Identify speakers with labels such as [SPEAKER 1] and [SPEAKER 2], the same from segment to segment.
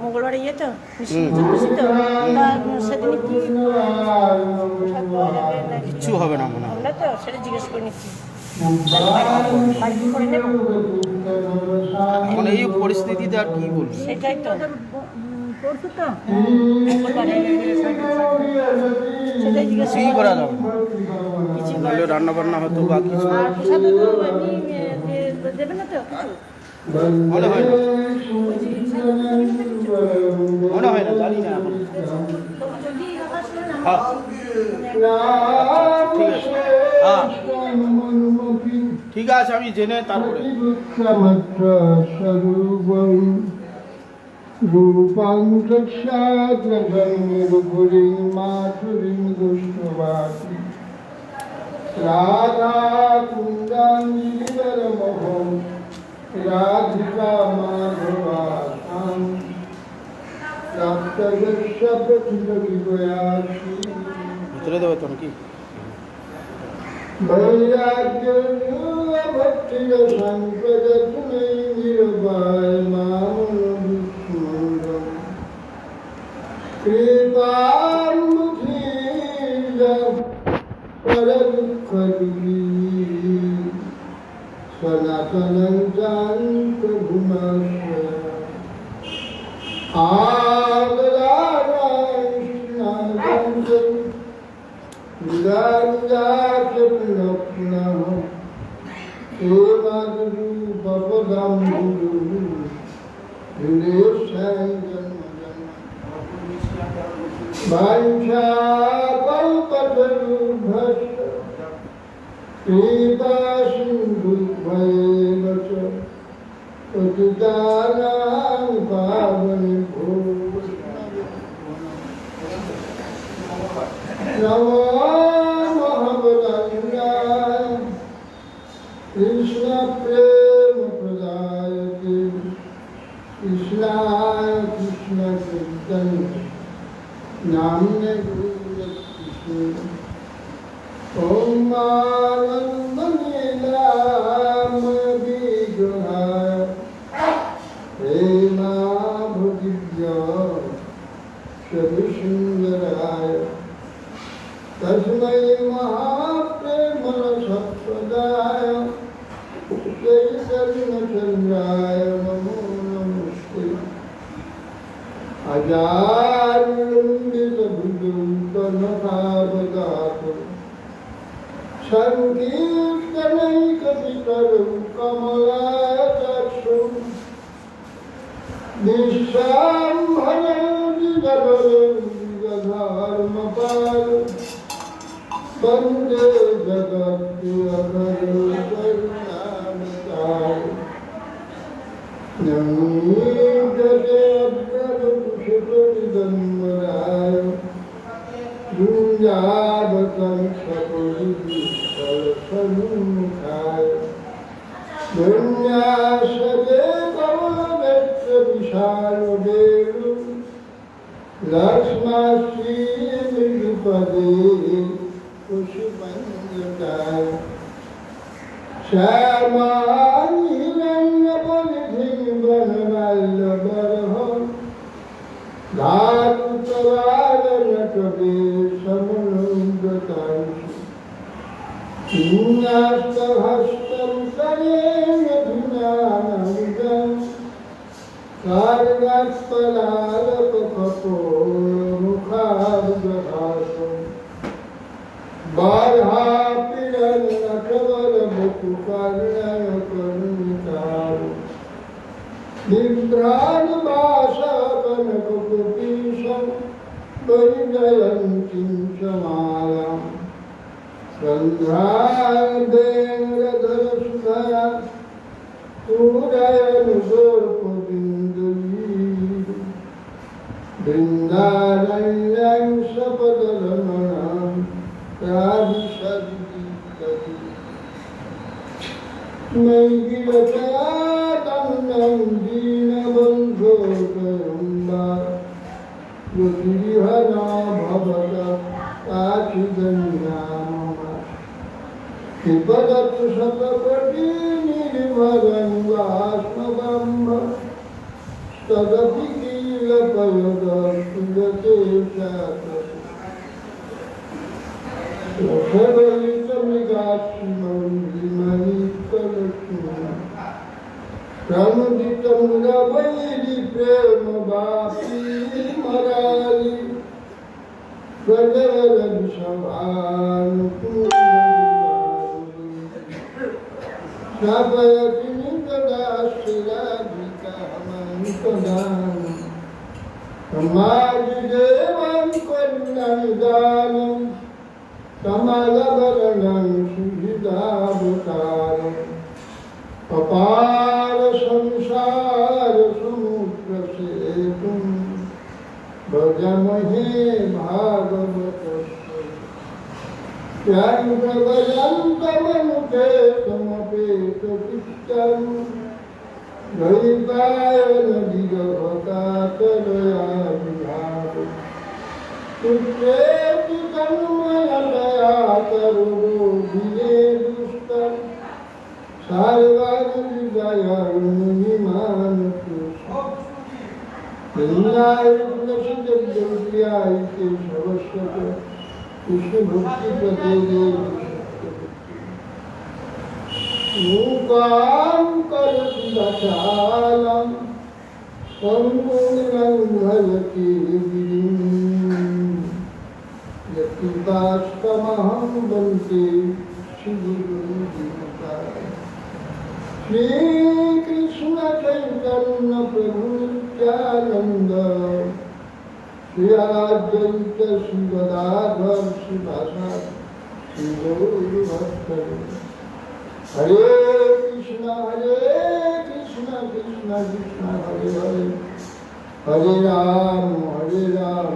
[SPEAKER 1] মঙ্গলবার ইয়ে তো খুশি তো সেদিন
[SPEAKER 2] কিচ্ছু হবে না মনে হয়।
[SPEAKER 1] আমরা তো সেটা জিজ্ঞেস করে নিচ্ছি।
[SPEAKER 2] এখন এই পরিস্থিতিতে আর কি বলবো,
[SPEAKER 1] সেটাই তো করছো তো সেটাই জিজ্ঞেস
[SPEAKER 2] কিছুই করা যাবে না। নাহলে রান্না বান্না হতো বা কিছু
[SPEAKER 1] আর প্রসাদ তো এমনি দেবে না তো কিছু
[SPEAKER 2] মনে হয় না, মনে হয় না, জানি না এখন। হ্যাঁ ঠিক আছে, হ্যাঁ ঠিক আছে, আমি জেনে তারপরে
[SPEAKER 3] রূপাং সাক্ষাৎ মাধুরীং দুষ্টবাসী রাধা কুন্দাঞ্জলিবরমহং রাধিকা মাধবাসাং প্রাপ্তগস্যপ্রতিযোগিবয়াসী
[SPEAKER 2] ভিতরে দেবে তো নাকি?
[SPEAKER 3] বৈরাগ্যভক্তির সংকটতুমৈ নির্বায় মামনুবিস্মরণ কৃপামুখীর পরদুঃখদুঃখী সনাতনং চান্তভুমাশ্রয় कृष्ण प्रेम प्रदायते कृष्णाय कृष्ण चैतन्य नाम्ने गुरुकृष्ण ओम आनंद लीलामविग्रहाय प्रेमाभुदिव्य सविसुन्दराय तस्मै महाप्रेमरसप्रदाय चैतन्यचन्द्राय नमो नमस्ते अजाड्यलम्बितभुजौकनखावदातु सङ्कीर्तनैकपितरौ कमलायताक्षौ निःसाम्भरौ निजधर्मपालौ वन्दे जगत्प्रियकरौ करुणावतारौ नमीजते अभ्रवपुषितविदम्बराय गुञ्जावतं सकुलिविठलसन्मुखाय विन्यासते कमलनेत्रविशालवेणु लक्ष्माश्रीनिरुपदे कुशुमञ्जताय श्यामानि हिरण्यपनिधिं वनमाल्यबरहं धातुतरालनटवेशमनुव्रतांसु किन्नास्तहस्तं करेण धुनानन्दं कार्यात्पलालकपोमुखाब्जभासम् बाधापिरन्नखवरमुकुकर्णयकर्णिकारो बिभ्राणभाषाकनककुटीशं परिजयन्तीं च मालां सन्ध्यादेन्द्रधरसुधया पूरयनुगोपबिन्दुलीः बृन्दारण्यं सपदरमणां राधिसद्गीतति मयि गिरतादन्नं दीनबन्धो लोकयम्बा ज्योतिर्हना भवत काचिदन्यामम विपदतु शतकोटि निर्भरङ्गास्मगम्भ तदपि कीलपयद सुगते चातु प्रमुदितमुरवैरि प्रेम बापी मराली गजर स्थापयति निगदाश्रिराधिकामन्तदान समाजदेवं करुणनिदानं कमलवरणं सुहृदावतारम् अपार संसार समुद्र सेतुं भजमहे भागवतस्य त्यङ्गवयन्तमनुपेतमपेतचित्तं द्वैपायनदिगभकातदया विभाग पुत्रेति तन्मयतया तरुरोगिणे दुष्टम् सार्वानुविजयानुनिमानतु हिंसायुक्तसिद्धव्याय केशवस्यत कृष्णभक्तिप्रदे मूकां करोति वाचालं सम्पूर्णं गिरिं यत्कृपास्तमहं वन्दे श्रीगुरुं श्री कृष्ण चैतन्य प्रभु नित्यानंद श्री अद्वैत श्री गदाधर श्रीवासादि श्री गौरभक्तवृंद हरे कृष्ण कृष्ण कृष्ण हरे हरे हरे राम राम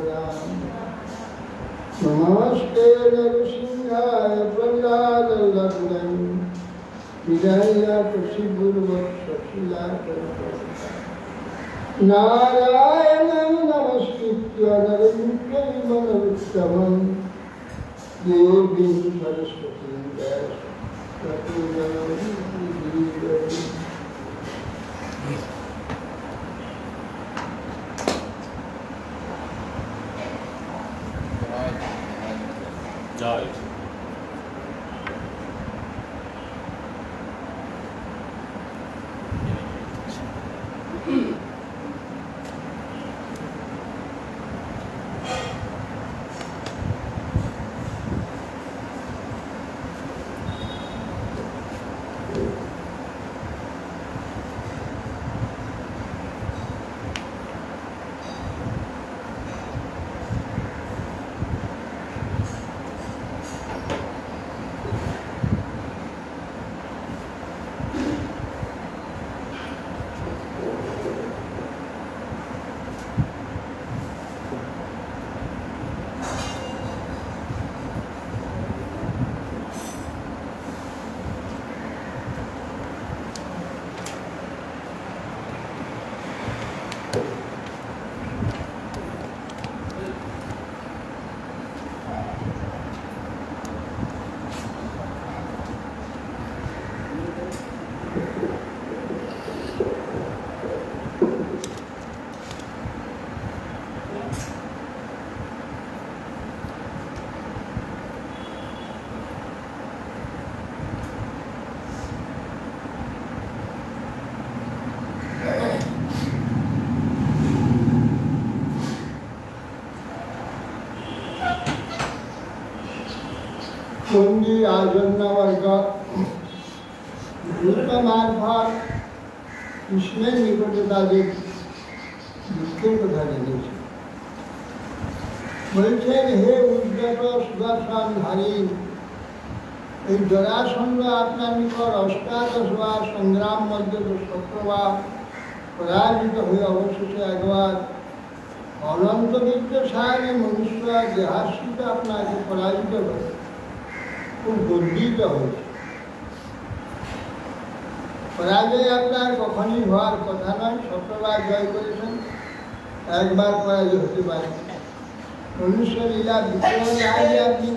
[SPEAKER 3] राम नमस्ते नरसिंहाय प्रह्लादवल्लभाय विजया नारायणं नमस्कृत्य नरं चैव नरोत्तमं देवीं सरस्वतीं व्यासं
[SPEAKER 2] जय
[SPEAKER 3] कोंडी आजन्म वर्ग दूतमार्फत কৃষ্ণের নিকটে তাদের দুঃখের কথা জেনেছে। বলছেন, হে উদ্যত সুদর্শনধারী, এই জরাসন্ধ আপনার নিকট অষ্টাদশ বার সংগ্রাম মধ্যে শত্রুবার পরাজিত হয়ে অবশেষে একবার অনন্ত বিদ্যসায়নে মনুষ্য দেহাশ্রিত আপনাকে পরাজিত করে খুব গর্বিত হয়েছে। পরাজয় আপনার কখনই হওয়ার কথা নয়, শতবার জয় করেছেন, একবার পরাজয় হতে পারে। মনুষ্য লীলা বিক্রয় আগে আপনি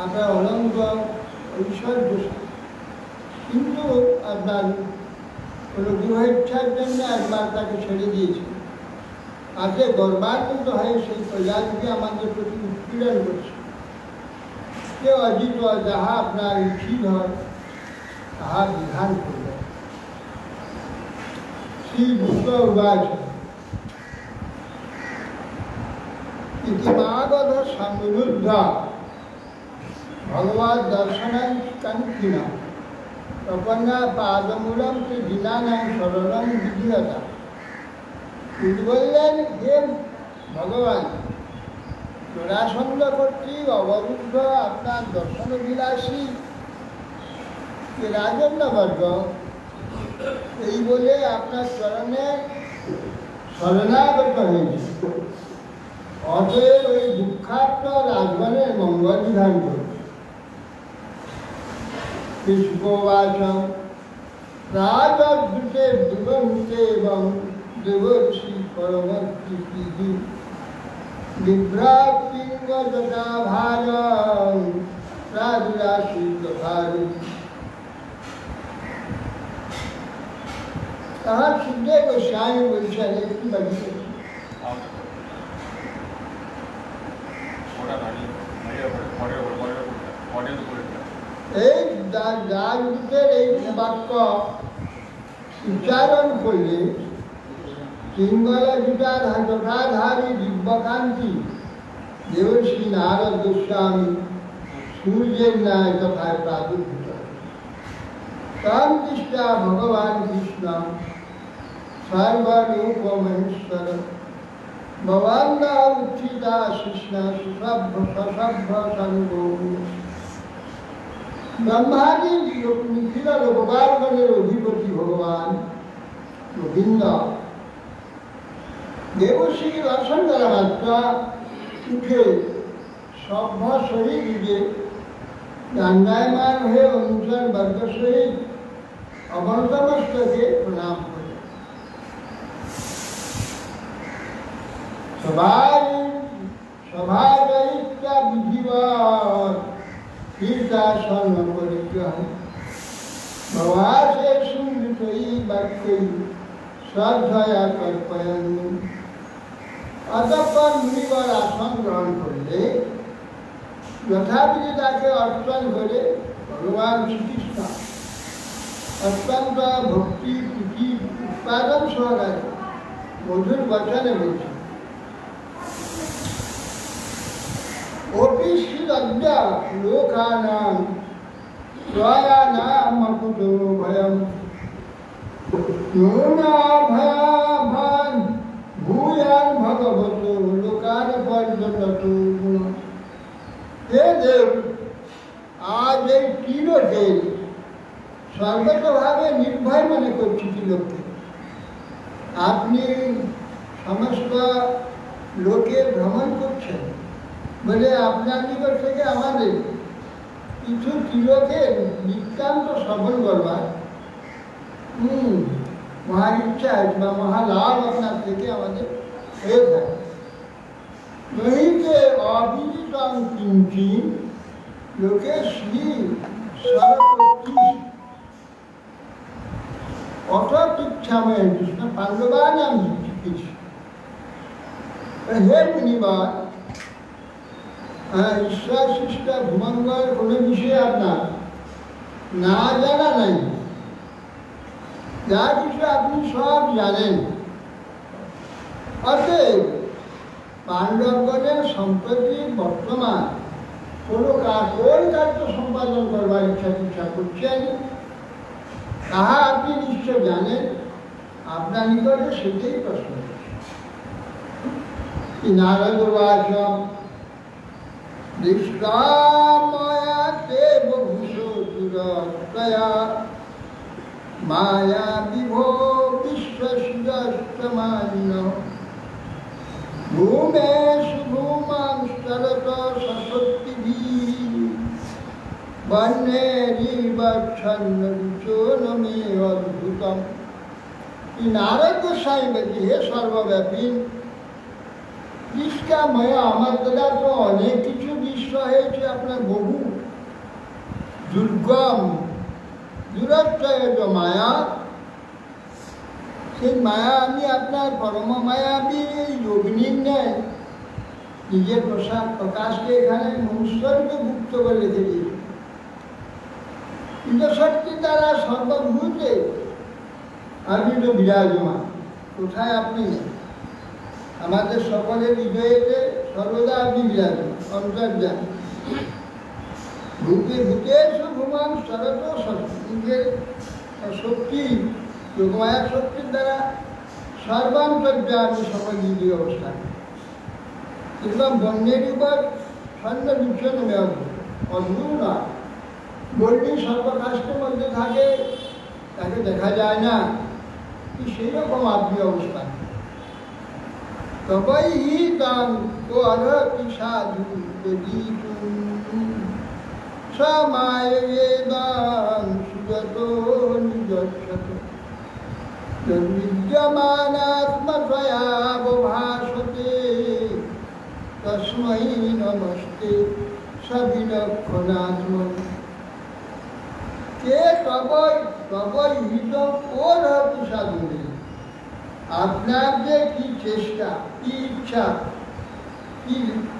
[SPEAKER 3] আপনার অনন্ত ঐশ্বর্য, কিন্তু আপনার কোনো গৃহ ইচ্ছার জন্য একবার তাকে ছেড়ে দিয়েছে। আজকে গর্বান্বিত হয়ে সেই প্রজাতিকে আমাদের প্রতি উৎপীড়ন করছে। কেউ অজিত যাহা আপনার উচিত হয় তাহা বিধান করবে। শ্রী বুদ্ধ উবাচ ইতিমাগধ সমৃদ্ধ ভগবৎ দর্শনাকাঙ্ক্ষিণা প্রপন্না পাদমূলম শ্রী দীনানাং শরণং বিধিয়তা। তিনি বললেন, হে ভগবান, জরাসন্ধ কর্তৃক অবরুদ্ধ আপনার দর্শনবিলাসী রাজন্যবর্গ এই বলে আপনার চরণে শরণাগত হয়েছে। অতএব ওই দুঃখার্ত রাজগণের মঙ্গল বিধান করবে। শুভবাচ রাজদূতে দুবন্তে এবং দেবর্ষি পরবর্তী বিভ্রাপিঙ্গ যথা ভারং রাজরাশি ভারী। তাহার সুখদেব গোস্বামী বলছেন, একটু বাড়ি এই রাজদূতের এই বাক্য উচ্চারণ করলে পিঙ্গল জটাধারী দিব্যকান্তি দেবশ্রী নারদ গোস্বামী সূর্যের ন্যায় তথায় প্রাদুর্ভূত। তাম দৃষ্টা ভগবান কৃষ্ণ সর্বলোক মহেশ্বর ভবান্না উচ্ছিতা কৃষ্ণ সুসভ্য সসভ্য সঙ্গো। ব্রহ্মাদি নিখিল লোকপালগণের অধিপতি ভগবান গোবিন্দ দেবশ্রীকে দর্শন করা মাত্র উঠে সভ্য সহিত যুগে দণ্ডায়মান হয়ে অনুচর বর্গ সহিত অবনতমস্তকে প্রণাম করে সভাজয়িতা বিধিবৎ কীর্তাসন পরিগ্রহ ভবাসে সুমৃতয়ী বাক্যৈ শ্রদ্ধয়া কল্পয়ন। অতঃপর মুনিবর আসন গ্রহণ করলে যথাবিধি তাকে অর্পণ করে ভগবান শ্রীকৃষ্ণ অত্যন্ত ভক্তি প্রীতি উৎপাদন সহকারে মধুর বচনে বলছেন, অপিশ্রীদদ্য লোকানাং ত্বয়ানাম অকুতো ভয়ম নূনাভয়াভান ভূয়ান ভগবত লোকান পর্যটত। হে দেব, আজ এই তীরকে সর্বতভাবে নির্ভয় মনে করছি তিলককে। আপনি সমস্ত লোকে ভ্রমণ করছেন বলে আপনার নিকট থেকে আমাদের কিছু তিলকের নিতান্ত সফল করবার মহা ইচ্ছা বা মহালাভ আপনার থেকে আমাদের হয়ে থাকে। নহিতে অবিদিতং কিঞ্চিৎ লোকে শ্রী সরস্বতী অথক ইচ্ছাময় কৃষ্ণ পাণ্ডবানাং কিছু। হে মুনিবার, ঈশ্বর সৃষ্ট ভূমঙ্গল কোনো বিষয়ে আপনার না জানা নাই, যা কিছু আপনি সব জানেন। অতএব পাণ্ডবগণের সম্প্রতি বর্তমান কোনো কোন কার্য সম্পাদন করবার ইচ্ছা করছেন তাহা আপনি নিশ্চয় জানেন। আপনার নিকটে সেটাই প্রশ্ন। নারদ বাচ দৃষ্টাময়া দেব ভূষোদয়া মায়া বিভো বিশ্বসুদস্তমান্য ভূমেষু ভূমাংস্তরত সশক্তিভিঃ বন্যে অদ্ভুতম। নারদ গোস্বামী বলছি, হে সর্বব্যাপী কৃষ্ণাময়, আমার দ্বারা তো অনেক কিছু দৃশ্য হয়েছে, আপনার বহু দুর্গম দূরত্বয় মায়া, সেই মায়া আমি আপনার পরম মায়াবী যোগিনীর নেয় নিজের প্রকাশকে এখানে মনুষ্যরূপে মুক্ত করে রেখে দিয়েছে। শক্তি দ্বারা সর্বভূতে আপনি তো বিরাজমান। কোথায় আপনি? আমাদের সকলের হৃদয়েতে সর্বদা আপনি বিরাজমান, অন্তর্যান। ভূতে ভূতেষু ভুবন শরত শক্তির শক্তি, যোগমায়া শক্তির দ্বারা সর্বান্তর্যামী সকল জীবী অবস্থা। এবং বন্যের উপর ছন্দ দূষণ অদ্ভুত নয়। বন্যী সর্বকাষ্টের মধ্যে থাকে, তাকে দেখা যায় না, সেই রকম আপনি অবস্থান। তবই দান তো অরতি সাধু সমায় দান সুগত নিজস্বত বিদ্যমানাত্ময়া ভাসতে তস্मै নমস্তে সবিলক্ষণাত্ম। কে তবই হিত অরতি সাধু। আপনার যে কি চেষ্টা, কি ইচ্ছা, কি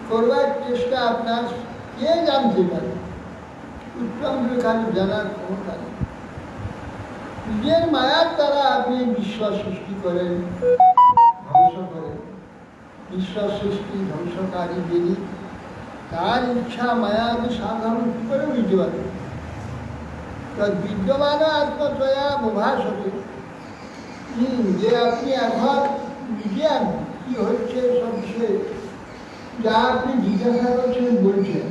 [SPEAKER 3] করবার চেষ্টা আপনার কে জানতে পারে? উত্তম খালি জানার ক্ষমতা নেই। নিজের মায়ার দ্বারা আপনি বিশ্ব সৃষ্টি করেন, ধ্বংস করেন। বিশ্ব সৃষ্টি ধ্বংসকারী যিনি, তার ইচ্ছা মায়া আমি সাধারণ কি করে বুঝতে পারি? বিদ্যমান আত্মত্রয়া ভাসতে, যে আপনি এখন বুঝেন কি হচ্ছে সব বিষয়ে, যা আপনি জিজ্ঞাসা করছেন বলছেন,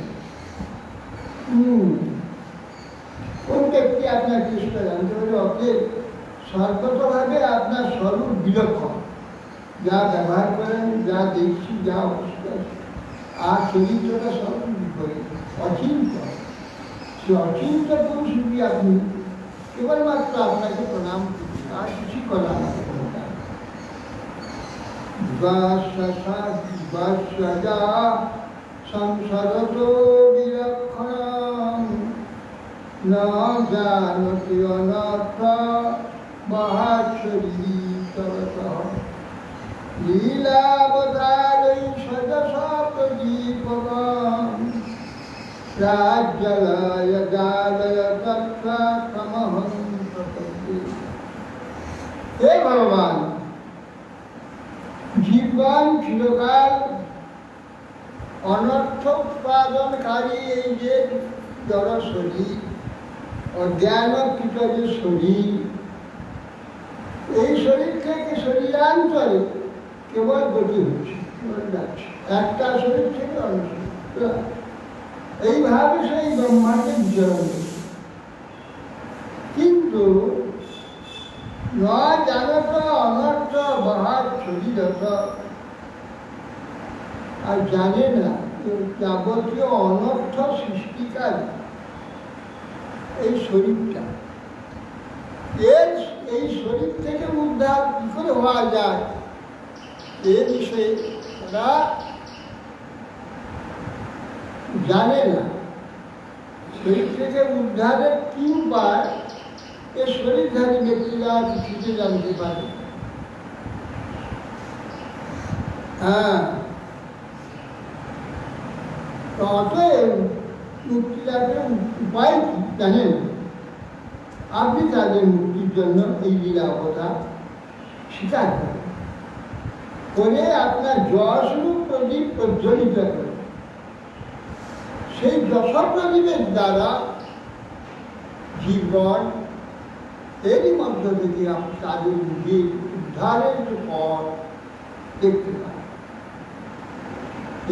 [SPEAKER 3] কোন ব্যক্তি আপনার চেষ্টা জানতে পারে? অতএব সর্বতভাবে আপনার স্বরূপ বিলক্ষণ। যা ব্যবহার করেন, যা দেখছি, যা অবস্থা, আর চরিত্রটা সব বিপরীত, অচিন্ত। সে অচিন্ত পুরুষরূপী আপনি, কেবলমাত্র আপনাকে প্রণাম করছি, আর কিছু করা সংসারত বিলক্ষণ ন জানতি অনর্থ মহাশ্বরী তবতঃ লীলাবতারৈ সজস প্রদীপকম রাজ্যলয় জালয় তত্র তমহং প্রপদ্যে। হে ভগবান, জীবন চিরকাল অনর্থ উৎপাদনকারী এই যে জড় শরীর, অজ্ঞানকৃত যে শরীর, এই শরীর থেকে শরীরান্তরে কেবল গতি হচ্ছে, যাচ্ছে একটা শরীর থেকে অন্য শরীর, এইভাবে সেই ব্রহ্মাণ্ডে বিচরণ করছে। কিন্তু ন জানত অনর্থ বাহার শরীরত, আর জানে না যাবতীয় অনর্থ সৃষ্টিকারী এই শরীরটা, এই শরীর থেকে উদ্ধার কি করে হওয়া যায় এ বিষয়ে তারা জানে না। শরীর থেকে উদ্ধারের কি উপায় এ শরীরধারী ব্যক্তিরা কিছুতে জানতে পারে। হ্যাঁ, অতএব মুক্তি লাভের উপায় কি জানেন? আপনি তাদের মুক্তির জন্য এই লীলা অবতার স্বীকার করেন, করে আপনার যশরূপ প্রদীপ প্রজ্বলিত করে, সেই যশ প্রদীপের দ্বারা জীবন এরই মধ্য থেকে তাদের নিজের উদ্ধারের পথ দেখতে পান।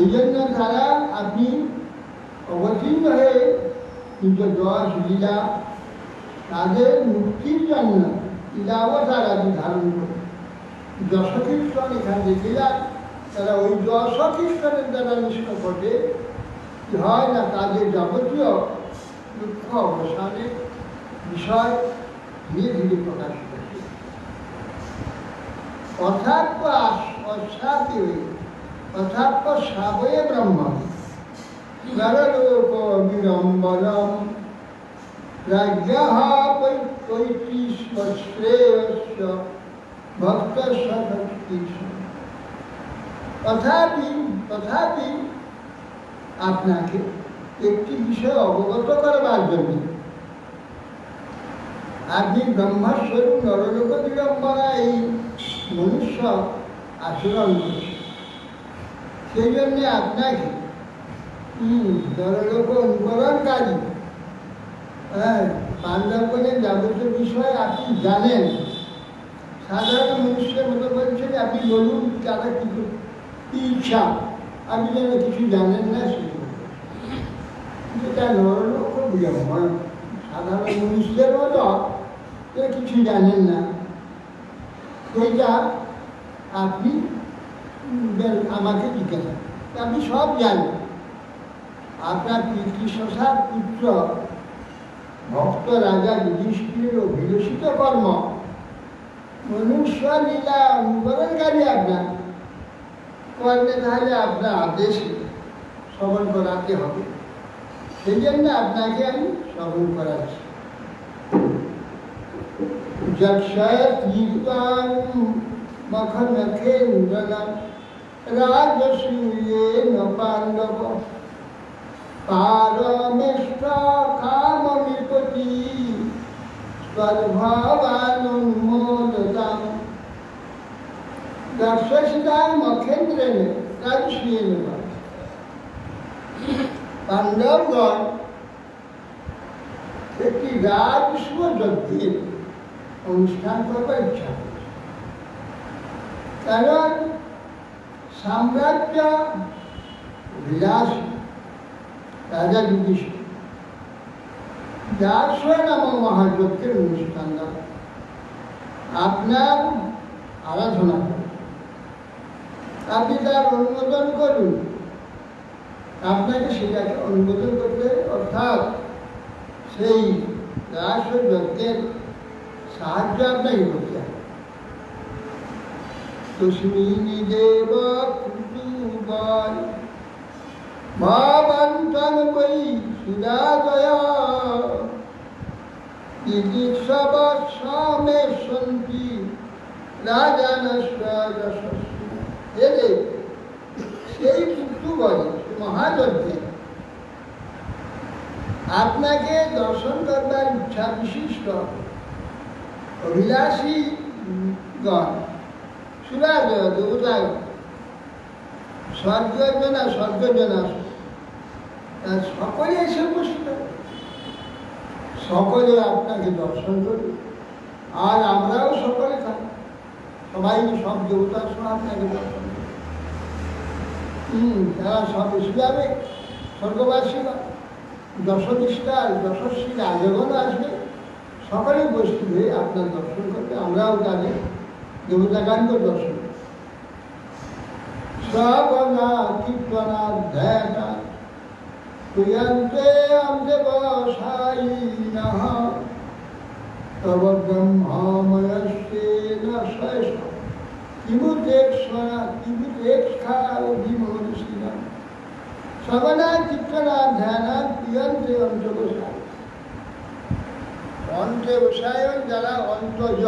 [SPEAKER 3] এই জন্য তারা আপনি অবতীর্ণ হয়ে কিন্তু যশ লীলা তাদের মুক্তির জন্য লীলাবতার আদি ধারণ করে যশকীর্তন এখানে দেখিলাম। তারা ওই যশকীর্তনের দ্বারা নিষ্ঠ ঘটে হয় না, তাদের যাবতীয় দুঃখ অবসানের বিষয় ধীরে ধীরে প্রকাশিত হচ্ছে। অথাত্ম অসাতে অথাত্ম সাবয়ে ব্রহ্ম নরলোক বিড়ম্বরম রাজ্যঃ পৈতৃশ্রেয়স্য ভক্তস্য ভক্তিস্য। তথাপি আপনাকে একটি বিষয় অবগত করবার জন্য আপনি ব্রহ্মস্বরূপ নরলোক বিড়ম্বনা এই মনুষ্য আচরণ করছে, সেই জন্যে আপনাকে নরলোক অনুকরণকারী পাণ্ডবগণের যাবতীয় বিষয় আপনি জানেন। সাধারণ মনুষ্যের মতো বলছেন আপনি বলুন তারা কিছু কি ইচ্ছা, আপনি যেন কিছু জানেন না সেটা যেটা নরলোক বিড়ম্বনা। সাধারণ মনুষ্যের মতো কিছু জানেন না, সেইটা আপনি আমাকে জিজ্ঞাসা, আপনি সব জানেন। আপনার পিতৃশার পুত্র ভক্ত রাজা যুধিষ্ঠিরের অভিলষিত কর্ম মনুষ্য লীলা অনুকরণকারী আপনার করলে তাহলে আপনার আদেশে শ্রবণ করাতে হবে, সেই জন্য আপনাকে আমি শ্রবণ করাচ্ছি। যক্ষীর্তান মখনখেন্দ্রনাম রাজসূয়েন পাণ্ডব পারমেষ্ঠ কামমিপতি স্বভাবানুমোদতাম। দর্শসিতাং মখেন্দ্রেণ রাজসূয়েন পাণ্ডবগণ একটি রাজস্ব যজ্ঞের অনুষ্ঠান করবার ইচ্ছা করছে। কারণ সাম্রাজ্য বিলাসী রাজা যুধিষ্ঠির রাজস্ব নামক মহাযজ্ঞের অনুষ্ঠান আপনার আরাধনা করুন, আপনি তার অনুমোদন করুন। আপনাকে সেটাকে অনুমোদন করতে, অর্থাৎ সেই রাজস্ব যজ্ঞের সাহায্য আপনাকে করতে হবে। তস্মিনি দেব কুতুবায় ভাবন্তং বৈ সুদাদয়া দিদিৎসবৎসমে সন্তি রাজানস্য যশস্বী। এলে সেই কুতুবলে মহাযজ্ঞে আপনাকে দর্শন করবার ইচ্ছা বিশিষ্ট অভিলাষী গণ সুরাজয় দেবতায় স্বর্গজনা সকলে এসে উপস্থিত, সকলে আপনাকে দর্শন করি। আর আমরাও সকলে থাকি, সবাই সব দেবতার সহ আপনাকে দর্শন করি। তারা সব এসে যাবে, স্বর্গবাসীরা যশোনিষ্ঠার যশস্বী রাজগণ আসবে, সকলে উপস্থিত হয়ে আপনার দর্শন করবে। আমরাও তাদের দেবতাগানকে দর্শন করি। শ্রবণা কীর্তনা ধ্যানা ক্রিয়ন্তে দেবসায়িনঃ তব ব্রহ্মময়স্তেন শেষ কিমুতেক্ষা বিমূর্ষিণা। শ্রবণা কীর্তনা ধ্যানা ক্রিয়ন্তে অন্তর্বসায়। অন্তর্বসায়ন যারা অন্তর্জ,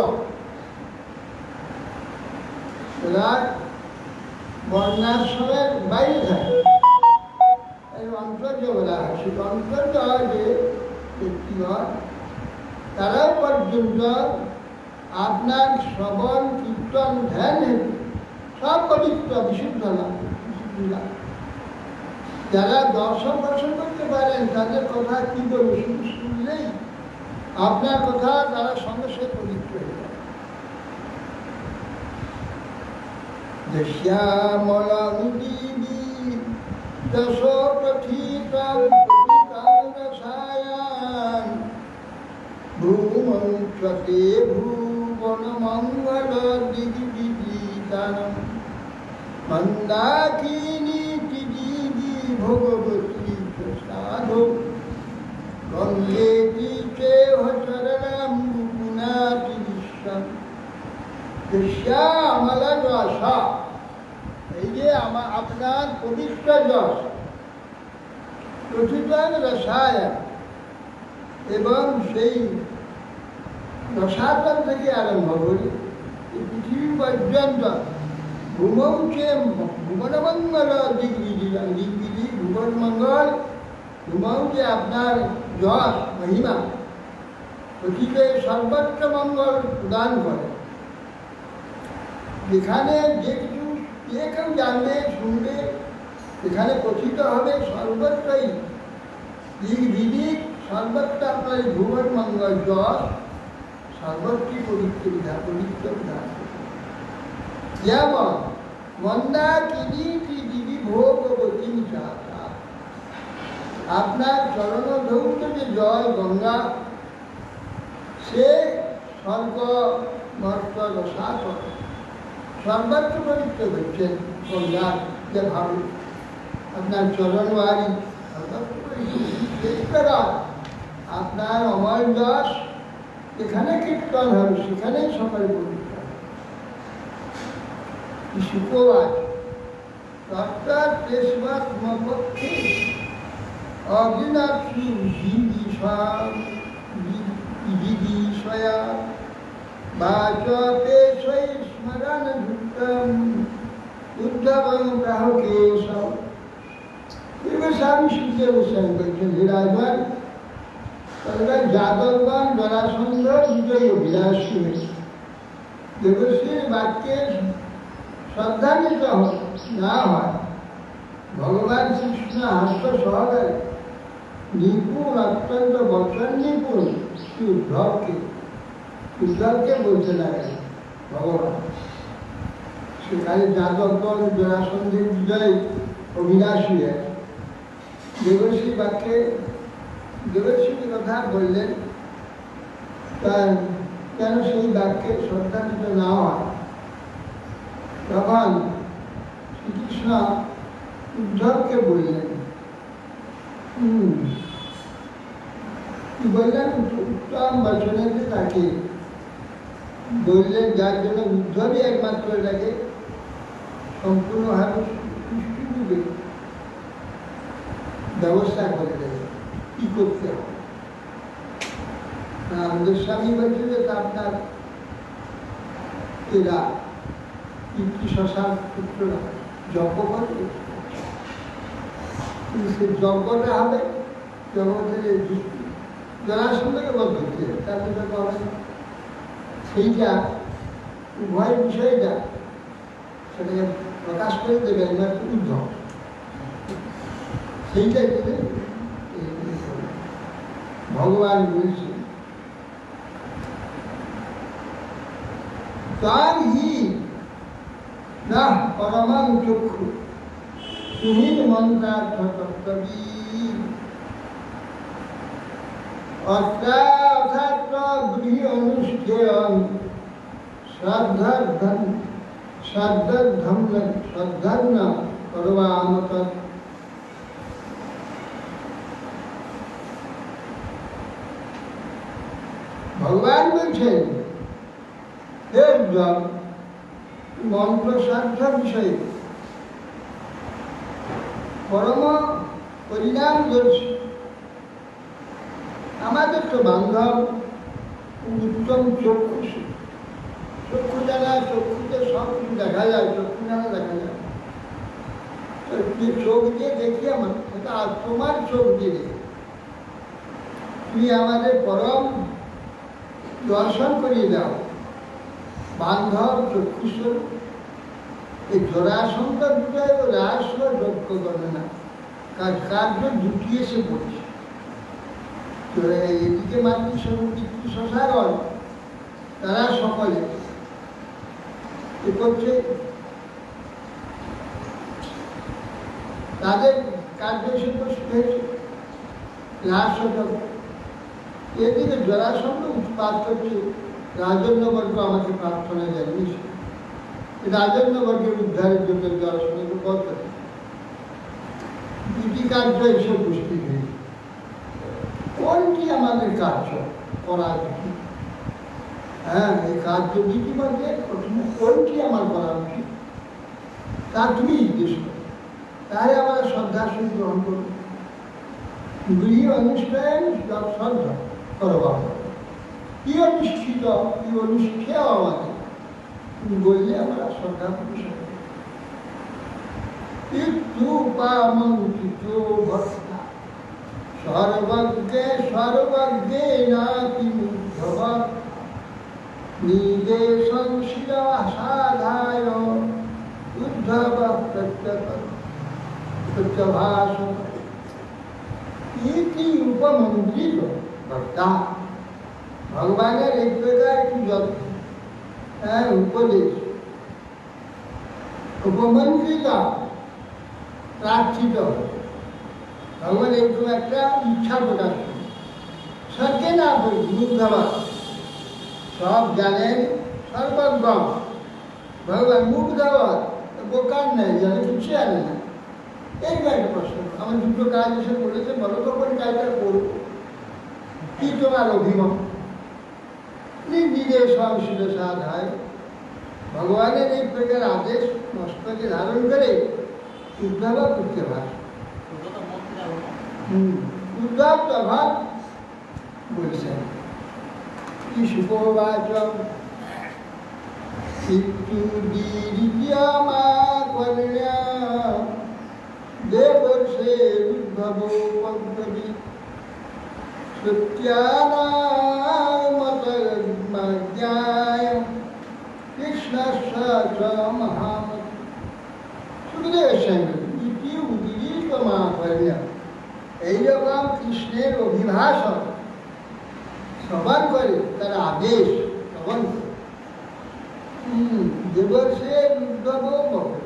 [SPEAKER 3] বর্ণাশ্রমের বাইরে থাকে, এই অন্তর্য বলা হয়। সেই অন্তর্য যে ব্যক্তিগণ তারাও পর্যন্ত আপনার শ্রবণ কীর্তন ধ্যান হেতু সব পবিত্র বিশুদ্ধ লাভ। যারা দর্শন করতে পারেন তাদের কথা কি বলবো, শুধু শুনলেই আপনার কথা তারা সঙ্গে সঙ্গে পবিত্র হয়ে যায়। শ্যামলাঙ্গিবি দশপ্রথিতং রসায়ন ভূমন্ত্রতে ভুবনমঙ্গল দিগবিদিতানম মন্দাকিনী দিদি ভগবতী প্রসাদ গঙ্গেতি চেহ চরণম পুনাতি বিশ্বম কৃষ্ণা আমলা রসা। এই যে আপনার পবিত্র যশ প্রথিতং রসায়, এবং সেই রসাতল থেকে আরম্ভ করে পৃথিবী পর্যন্ত ভূমৌচে ভুবনমঙ্গল দিগ্বিধি ভুবন মঙ্গল ভূমৌ যে আপনার যশ মহিমা পৃথিবীতে সর্বোচ্চ মঙ্গল প্রদান করে। যেখানে যে কিছু যে কেউ জানবে শুনবে এখানে কথিত হবে সর্বত্রই দিক বিদিক সর্বত্র আপনার ভুবন মঙ্গল যশ সর্বত্রই পবিত্র বিধান। যেমন মন্দা কিনীতি দিবি ভোগবতী চাতা, আপনার চরণ ধৌত যে জল গঙ্গা সে স্বর্গ মর্ত রসাত সর্বত্র পবিত্র হচ্ছেন গঙ্গা। যে ভাবে আপনার চরণবাড়ি আপনার অমর যশ এখানে কীর্তন হবে সেখানেই সকালে পবিত্র শুক্রবার অর্থাৎ দেশবাত্মপক্ষে অবিনাশী বিদিশয়া বাচপেশৈ স্মরণ যুক্তম উদ্ধবং গ্রাহকেশব। স্বামী সূর্যের গোস্বামী বলছেন, হে রাজবান, যাদবগণ জরাসন্ধ বিজয় অভিলাষ শুনে দেবশ্রীর বাক্যের শ্রদ্ধান্বিত না হয় ভগবান শ্রীকৃষ্ণ হাস্য সহকারে নিপুণ অত্যন্ত বচন নিপুণ শ্রী উদ্ধবকে বলতে লাগেন ভগবান। সেখানে যাদবগণ জরাসন্ধের বিজয় অভিলাষী দেবশ্রী বাক্যে দেবশ্রীর কথা বললেন, তার কেন সেই বাক্যে শ্রদ্ধান্বিত না হয়। তখন শ্রীকৃষ্ণ উদ্ধবকে বললেন, বললেন উত্তম বচনের তাকে বললেন, যার জন্য উদ্ধবই একমাত্র তাকে সম্পূর্ণভাবে পুষ্টিরূপে ব্যবস্থা করে দেবে কি করতে হবে। আমাদের স্বামী বলছে যে আপনার এরা কীর্তি শ্মশান পুত্ররা যজ্ঞ করবে, কিন্তু সে যজ্ঞটা হবে জগতের জরাসন্ধকে বধ করতে হবে, তার যজ্ঞ হবে না। সেইটা উভয় বিষয়টা সেটাকে প্রকাশ করে দেবে একমাত্র উদ্ধব। সেইটাই বলে ভগবান বলছে, তার হি না পরমাং চক্ষু সুহীন মন্ত্রার্থ কর্তব্যী। অর্থাৎ বুদ্ধি অনুষ্ঠেয়ং শ্রদ্ধার্ণ করবাম তৎ। ভগবান বলছেন, হে উদ্ধব, মন্ত্র শ্রাদ্ধ বিষয়ে পরম পরিণাম দর্শী আমাদের তো বান্ধব উত্তম চক্ষু। চক্ষু জানা, চক্ষুতে সব কিছু দেখা যায়, চক্ষু জানা দেখা যায়। যে চোখ দিয়ে দেখি আমার, সেটা তোমার চোখ দিয়ে দেখি। তুমি আমাদের পরম দর্শন করিয়ে দাও বান্ধব চক্ষুস্বরূপ। এই জরাসন্ধ বিজয় ও রাসর যজ্ঞ করে না, কার্য দুটি এসে পড়ছে। এদিকে মাতৃ শশাগণ তারা সকলে কি করছে, তাদের কার্য এসে হয়েছে রাসযজ্ঞ। এদিকে জরাসন্ধ উৎপাত করছে, রাজন্যবর্গ আমাকে প্রার্থনা জানিয়েছে, রাজন্যবর্গের উদ্ধারের জন্য জরাসন্ধকে বধ করে। দুটি কার্য এসে উপস্থিত হয়েছে। কোনটা আমাদের কার্য করা উচিত। হ্যাঁ, এই কার্য দুটি মধ্যে প্রথমে কোনটি আমার করা উচিত তা তুমি জিজ্ঞেস করো, তাহলে আমরা শ্রদ্ধার সহিত গ্রহণ করব। গৃহী অনুষ্ঠান শ্রদ্ধা করবা, কি অনুষ্ঠিত কি অনুষ্ঠেয় আমাদের বললে আমরা শ্রদ্ধা প্রতিষ্ঠা করি। ভক্তা সর্বজ্ঞে সর্বজ্ঞে নাতি মুগ্ধব নিজে সংশীল সাধায় উদ্ধব প্রত্যভাষ ইতি উপমন্ত্রিত ভক্তা। ভগবানের এক প্রকার কি উপদেশ উপমন্ত্রিত প্রার্থিত। ভগবান একটু একটা ইচ্ছা প্রকাশ করে, সত্যি না বলি মুগ্ধবাদ, সব জানেন সর্বজ্ঞ ভগবান মুগ্ধবাদ, বোকার নেই, জানে কিছু জানে না। এইবার একটা প্রশ্ন, আমার দুটো কাজ এসে বলেছে, বলো তো কোন কাজটা করবো, কি তোমার অভিমত? নিজে সংশীল সাধায় ভগবানের এই প্রকার আদেশ মস্তকে ধারণ করে উদ্ধব করতে পারে। উদ্ধব তখন বলছেন কি সুপ্রবাচ দেবর্ষে উদ্ধব পদ্মবী সত্যানামতজ্ঞায় কৃষ্ণস্য মহামতি। সুখদেব সঙ্গে ইতি উদীরিত মাহাত্ম্য, এইরকম কৃষ্ণের অভিভাষণ শ্রবণ করে, তার আদেশ শ্রবণ করে দেবর্ষের উদ্ধব বলে।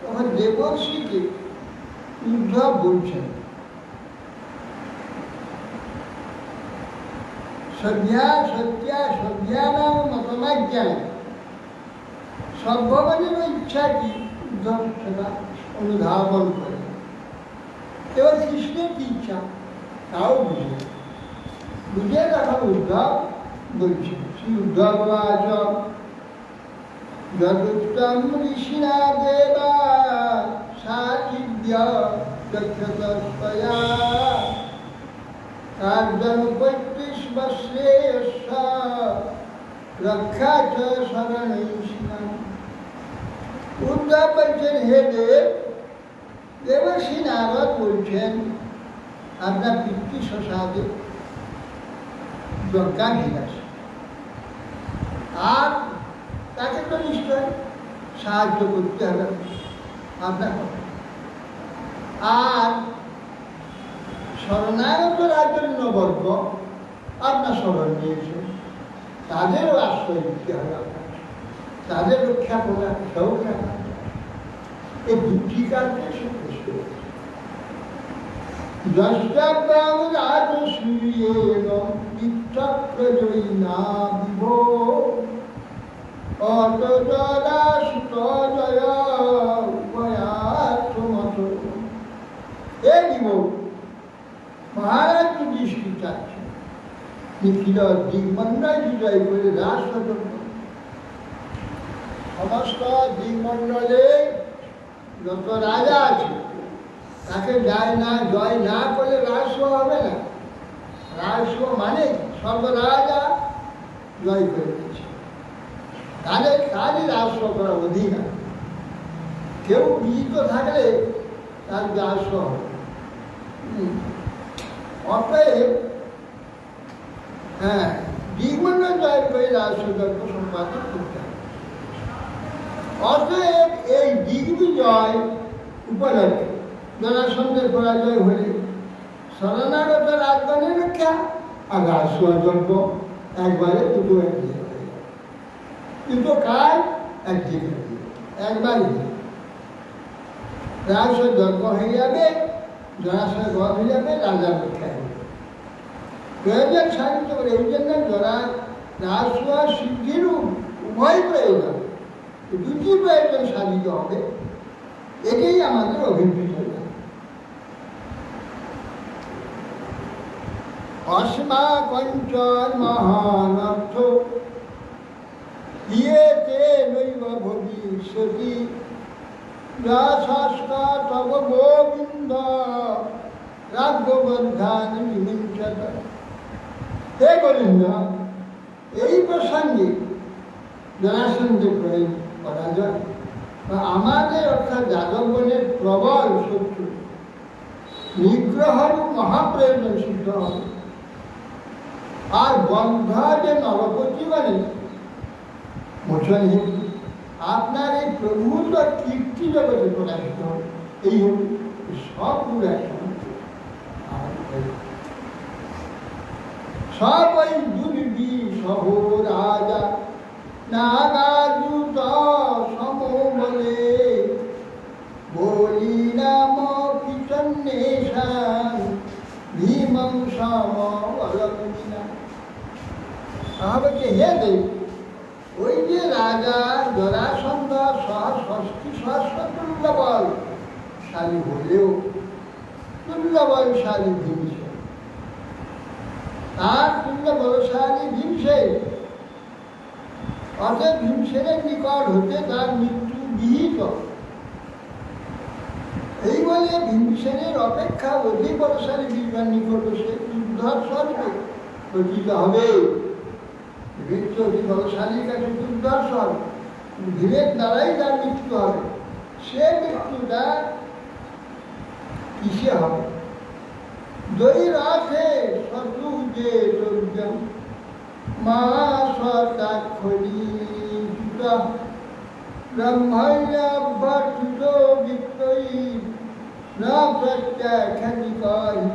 [SPEAKER 3] তখন দেবর্ষিকে উদ্ধব বলছেন সদ্যা সত্যা সদ্যানাম মতমাজ্ঞায়। সব ভগবানের ইচ্ছা কি উদ্ধব সেটা অনুধাবন করে। এবার কৃষ্ণের কি ইচ্ছা তাও বুঝে তখন উদ্ধব বলছে শ্রী উদ্ধব যদুত্তম ঋষিনা দেবা সাহিব্য দক্ষতস্বয়া কার্যনুপৈত্তিশ শ্রেয়স্য রক্ষা চ শরণৈষিণা। উদ্ধব বলছেন, হে দেব, দেবর্ষি নারদ বলছেন আপনার পিতৃ শ্মশানে যজ্ঞাধীন আছে, আর তাকে তো নিশ্চয় সাহায্য করতে হবে আপনার। আর শরণাগত রাজন্যবর্গ আপনার শরণ নিয়েছে, তাদেরও আশ্রয় দিতে হবে আপনার, তাদের রক্ষা করার সৌখ্যা। এই দুটি কাজে সে কষ্ট করছে। দ্রষ্টাব্যাং রাজসূয়েন চিত্তপ্রজয়ী না বিভো অতজরা সুতজয় উভয়াত্মত। হে বিভ, মহারাজ দৃষ্টি চাচ্ছে নিখিল দিগ্মন্ডল বিজয় করে রাজসদন। সমস্ত দিগ্মন্ডলে যত রাজা আছে তাকে জয় না করলে রাজস্ব হবে না। রাজস্ব মানে সর্বরাজা জয় করে দিয়েছে, তাদের কাজই রাজস্ব করা অধিকার। কেউ বিজিত থাকলে তার রাজস্ব হবে। অতএব হ্যাঁ, দিগ্মন্ডল জয় করে রাজস্ব যজ্ঞ সম্পাদন করতে হবে। অতএব এই দিগ্বিজয় উপলক্ষে জরাসন্ধের পরাজয় হলে শরণাগত রাজগণের রক্ষা আর রাজস্বযজ্ঞ একবারে দুটো একদিকে হয়ে যাবে। কিন্তু কাজ একদিকে একবারই রাজস্বযজ্ঞ হয়ে যাবে, জরাসয় বধ হয়ে যাবে, রাজার রক্ষা হয়ে যাবে। প্রয়োজন সাধিত করে এই জন্য রাজস্ব সিদ্ধির উভয় প্রয়োজন, দুটি প্রয়োজন সাধিত হবে। এটাই আমাদের অভিপ্রেত। অস্মা কঞ্চন মহান অর্থ ইয়েতে নৈব ভবিষ্যতি রাশাস্কা তব গোবিন্দ রাঘবর্ধান বিমুঞ্চত। হে গোবিন্দ, এই প্রসঙ্গে জরাসন্ধের পরাজয় বা আমাদের অর্থাৎ যাদবগণের প্রবল শত্রু নিগ্রহের মহাপ্রয়োজন সিদ্ধ হবে। আর বন্ধা যে নরপতি মানে মোচন হেতু আপনার এই প্রভূত কীর্তি জগতে প্রকাশিত হবে। এই হল সবগুলো একসঙ্গে সব ওই দুর্বি সহ রাজা নাগাজুত সম বলে বলি নাম পিছন্নেশান ভীমং সম অলকমিনা। তাহলে হে দেব, ওই যে রাজা জরাসন্ধ ষষ্ঠী সহস্র তুল্যবলশালী হলেও তুল্যবলশালী ভীমসেন, তার তুল্যবলশালী ভীমসেন, অতএব ভীমসেনের নিকট হতে তার মৃত্যু বিহিত। এই বলে ভীমসেনের অপেক্ষা অধিক বলশালী বীরবার নিকট সে যুদ্ধর স্বর্গে পতিত হবে। বিবেক অধিক বলশালীর কাছে যুদ্ধর স্বর্গ, বিবেক দ্বারাই তার মৃত্যু হবে। সে মৃত্যুটা কিসে হবে? দৈরাথে শত্রুজে দুর্গম মা স্বতাক্ষরী ব্রহ্মণ্যভ্যর্থিত বিক্রয়ী না প্রত্যাখ্যাতিকারী।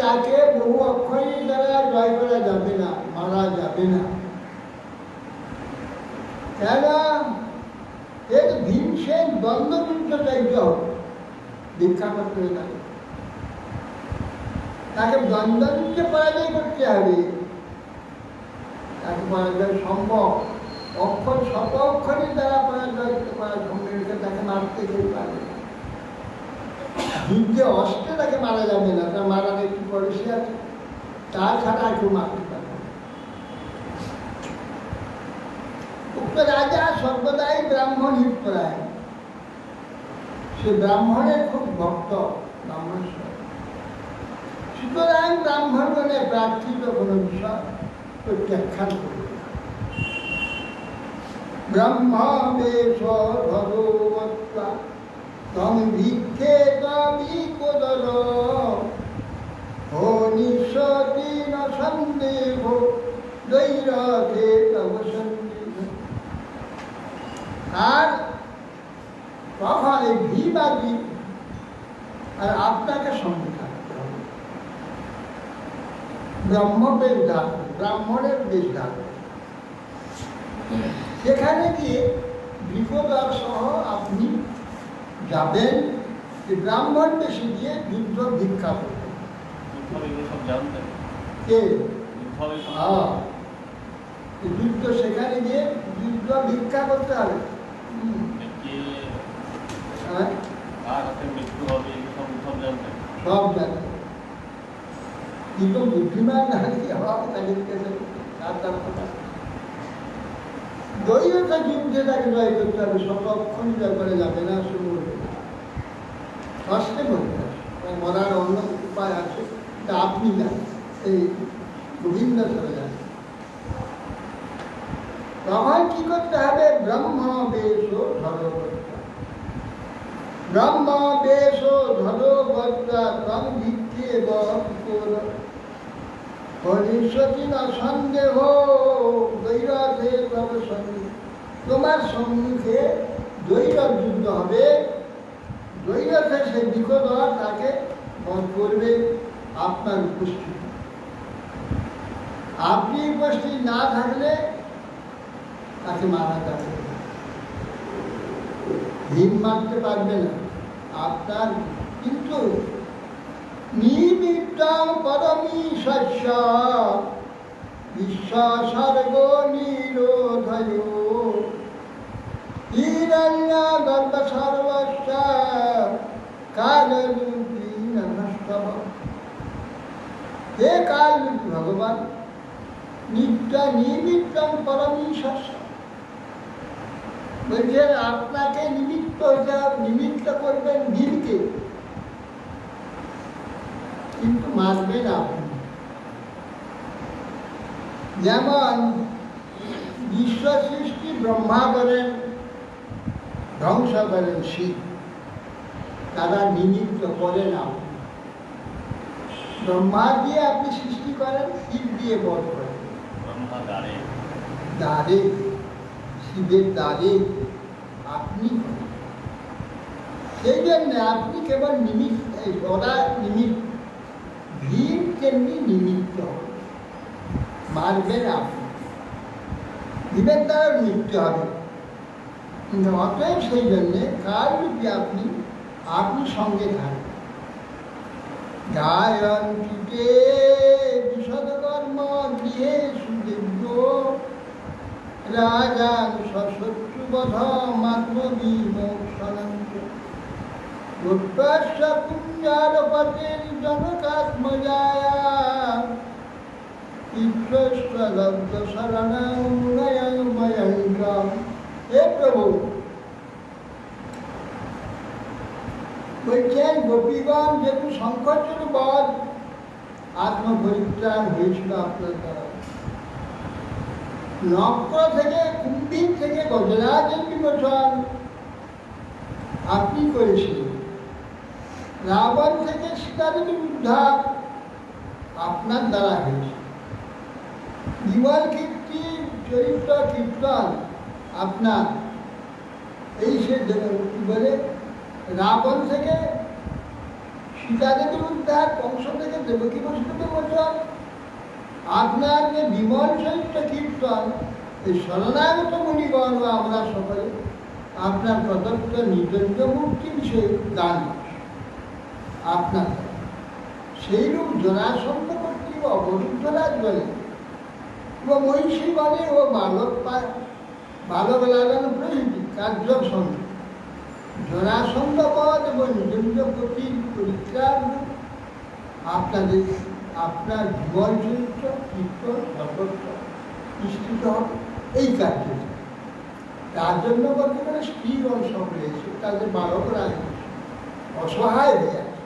[SPEAKER 3] তাকে বহু অক্ষরী দ্বারা জয় করা যাবে না, মারা যাবে না। কেন? এর ভীমসেন দ্বন্দ্বযুদ্ধ চাইতে হবে, ভিক্ষা করতে হবে। তাকে দ্বন্দ্বযুদ্ধে পরাজয় করতে হবে। তাকে পরাজয় সম্ভব, অক্ষর শত অক্ষরের দ্বারা পরাজয় করা সম্ভব, তাকে মারতে কেউ পারবে না। যুদ্ধে অস্ত্রে তাকে মারা যাবে না, তার মারার একটু পলিসি আছে, তাছাড়া কেউ মারতে পারবে না। উক্ত রাজা সর্বদাই ব্রাহ্মণীর প্রায়, সে ব্রাহ্মণের খুব ভক্ত, ব্রাহ্মণ। সুতরাং ব্রাহ্মণগণে প্রার্থিত কোনো বিষয় প্রত্যাখ্যান করবে। ব্রহ্মবেশ ভগবত্তা তম ভিক্ষে তবিকোদর ও নিঃসতি ন সন্দেহ দৈরথে তব সন্দেহ। আর তখন এই ভিবাদী আর আপনাকে সঙ্গে থাকতে হবে। ব্রহ্মবেশ ধারণ, ব্রাহ্মণের বেশ ধারণ, সেখানে গিয়ে বিপদার সহ আপনি যাবেন, ব্রাহ্মণ বেশি দিয়ে যুদ্ধ ভিক্ষা করবেন। যুদ্ধ সেখানে গিয়ে যুদ্ধ ভিক্ষা করতে হবে। সব জানেন, কিন্তু বুদ্ধিমান দৈরতা যুদ্ধে তাকে জয় করতে হবে, সতক্ষণ জয় করে যাবে না। শুরু কষ্টে বলতে মরার অন্য উপায় আছে, তা আপনি জানেন, এই গোবিন্দ চলে যান। তখন কি করতে হবে? ব্রহ্মবেশ ধরবত্তা, ব্রহ্মবেশ ধরবত্তা তম ভিক্ষে ভবিষ্যতি না সন্দেহ দৈরথে তব সন্দেহ। তোমার সম্মুখে দৈরথ যুদ্ধ হবে, দৈরথে সে বিকোদর তাকে বধ করবে আপনার উপস্থিতি। আপনি উপস্থিত না থাকলে তাকে মারা যাবে, ভীম মারতে পারবে না আপনার। কিন্তু নিমিত্তং পরমী শস্য বিশ্বাসর্গ নিরোধয় হিরণ্য গর্ভ সর্বস্ব কালরূপী নষ্টব। হে কাল ভগবান নিত্যা নিমিত্তম পরমেশ্বর, বলছেন আপনাকে নিমিত্ত করবেন দিনকে, কিন্তু মানবেন আপনি। যেমন বিশ্ব সৃষ্টি ব্রহ্মা করেন, ধ্বংস করেন শিব, তারা নিমিত্ত করেন আপনি। ব্রহ্মা দিয়ে আপনি সৃষ্টি করেন, শিব দিয়ে বধ করেন। দ্বারে শিবের দ্বারে আপনি করেন। সেই জন্য আপনি কেবল নিমিত্ত, ওরা নিমিত্ত, ভীম তেমনি নিমিত্ত মারবেন আপনি, ভীমের দ্বারা মৃত্যু হবে। অতএব সেই জন্যে কার রূপে আপনি সঙ্গে থাকবেন। গায়ন ছুটে বিশদকর্ম গৃহে সুদেব্য, রাজান সশত্রুবধ মাত্মবিমোক্ষণান্ত, রূপস্য কুঞ্জারপতের জনকাত্মজায়া, ঈশ্বরলব্ধ শরণাময়ঙ্কম। হে প্রভু, বলছেন গোপীগণ যেহেতু শঙ্খচূড় বধ আত্মপরিত্রাণ হয়েছিল আপনার দ্বারা, নক্র থেকে কুম্ভীর থেকে গজরাজের বিমোচন আপনি করেছিলেন, রাবণ থেকে সীতাদেবীর উদ্ধার আপনার দ্বারা হয়েছে, বিমল কীর্তি চরিত্র কীর্তন আপনার। এই সে কি বলে, রাবণ থেকে সীতাদেবীর উদ্ধার, কংস থেকে দেবকী বসুদেবের মোচন, আপনার যে বিমল চরিত্র কীর্তন, এই শরণাগত মুনিগণ আমরা সকলে আপনার প্রদত্ত নিদন্ত মুক্তি বিষয়ে গান আপনার সেইরূপ জরাসন্ধ কর্তৃক অবরুদ্ধ রাজ বলে ও মহিষী বলে ও বালক লালন প্রভৃতি কার্য সঙ্গে জরাসন্ধ পদ এবং নিদন্ত গতির পরিত্রাণ আপনাদের আপনার জীবন চরিত্র কীর্তন সতর্ক নিশ্চিত হবে এই কার্যে। তার জন্য বলতে গেলে স্ত্রীগণ সব রয়েছে, তাদের বালকরা অসহায় হয়ে আছে,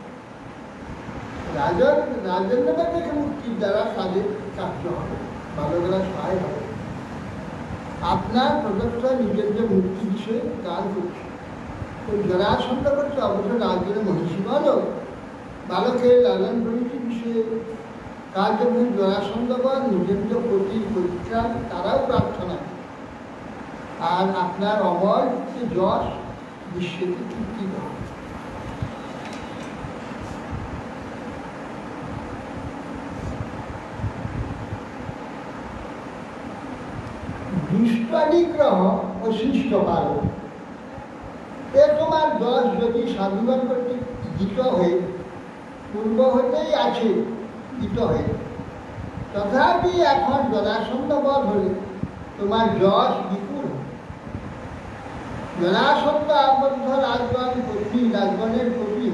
[SPEAKER 3] রাজন্যবাদকে মুক্তির দ্বারা তাদের কার্য হবে, বালকরা সহায় হবে। আপনার প্রদত্ত নিজের যে মুক্তি বিষয়ে গান করছে, ওই জরাসন্ধ করছে অবশ্য রাজ্যের মহিষী বালক, বালকের লালন প্রভৃতি বিষয়ে কাজ যখন জরাসন্ধগণ নিজের প্রতির পরিত্রাণ তারাও প্রার্থনা, আর আপনার অমর যে যশ বিশ্বকে কীর্তি করে। দুষ্টানিগ্রহ ও সৃষ্ট পালন, এ তোমার যশ যদি সাধুগণ কর্তৃক গীত হয়ে পূর্ব হতেই আছে গীত হয়ে, তথাপি এখন জরাসন্ধ বধ হলে তোমার যশ বিপুল। জরাসন্ধ আবদ্ধ রাজগণ পত্নী, রাজগণের পত্নী,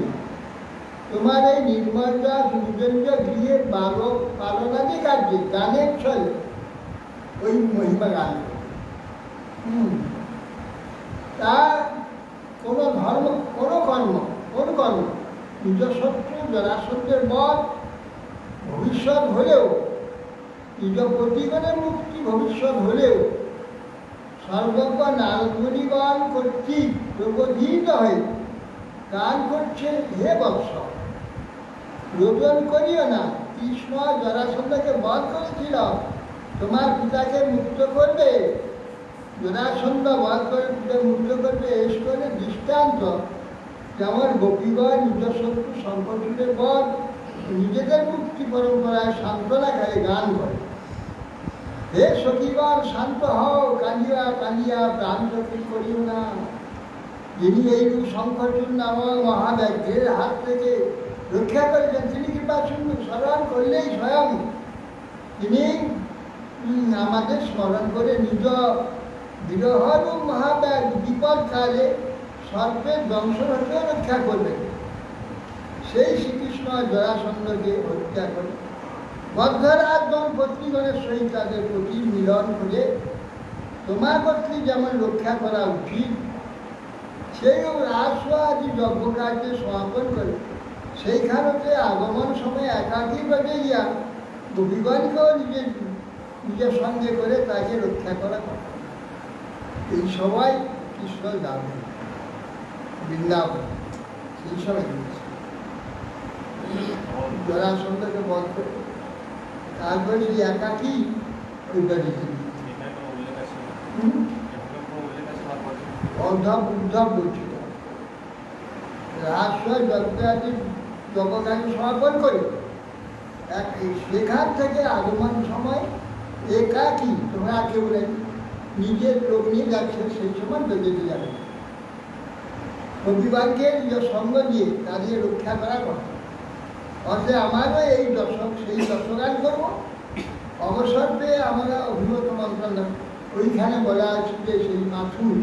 [SPEAKER 3] তোমার এই নির্মল যশ নিবেন্দ্র গৃহে বালক পালনাদি কার্যে গানের ছলে ওই মহিমা গান তা কোনো ধর্ম, কোনো কর্ম নিজ শত্রু জরাসন্ধের বধ ভবিষ্যৎ হলেও, নিজ প্রতিগণের মুক্তি ভবিষ্যৎ হলেও, সর্বজ্ঞ নারদমণিগণ কর্তৃক প্রবোধিত হয়ে গান করছে, হে বৎস রোদন করিও না, কৃষ্ণ জরাসন্ধকে বধ করেছিল, তোমার পিতাকে মুক্ত করবে, জরাসন্ধ বধ করে পিতা মুক্ত করবে, ঈশ্বরে দৃষ্টান্ত। যেমন গোপীগণ নিজ শত্রু শঙ্করচূড়ের বধ নিজেদের মুক্তি পরম্পরায় সান্ত্বনা খায় গান করে। হে সখীগণ শান্ত হও, কাঁদিয়া কাঁদিয়া প্রাণ সখী করিও না। যিনি এইরূপ শঙ্করচূড় নামক মহাব্যাঘ্রের হাত থেকে রক্ষা করেছেন, তিনি কৃপা শুনু স্মরণ করলেই স্বয়ং তিনি আমাদের স্মরণ করে নিজ বিরহরূপ মহাব্যাগ বিপদকালে সর্পের দংশন হতেও রক্ষা করবেন। সেই শ্রীকৃষ্ণ জরাসন্ধকে হত্যা করে বদ্ধরাজগণ পত্নীগণের সহিত তাদের প্রতি মিলন করে তোমার পত্নী যেমন রক্ষা করা উচিত, সেই রাস আদি যজ্ঞ কার্যে সমাপন করে সেইখানতে আগমন সময় একাকী বেঁধে গিয়া গোপীগণকেও নিজের সঙ্গে করে তাকে রক্ষা করা কথা। এই সবাই কৃষ্ণ যাবে বৃন্দাবন, সেই সময় জরাসন্ধকে বধ করে তারপরে সেই একাকী ওই বেঁধেছে। উদ্ধব বলছিল রাস যজ্ঞাদি যজ্ঞকারী সমাপন করে সেখান থেকে আগমন সময় একাকী, তোমরা কেউ নেই, নিজের লোক নিয়ে যাচ্ছে, সেই সময় বেঁধে যাবে। রবিবারকে নিজের সঙ্গ দিয়ে তাদের রক্ষা করা কথা। অর্থাৎ আমারও এই দশক সেই দশগান করবো, অবসর পেয়ে আমরা অভিমত মন্ত্রণ ওইখানে বলা আছে যে সেই মাথুর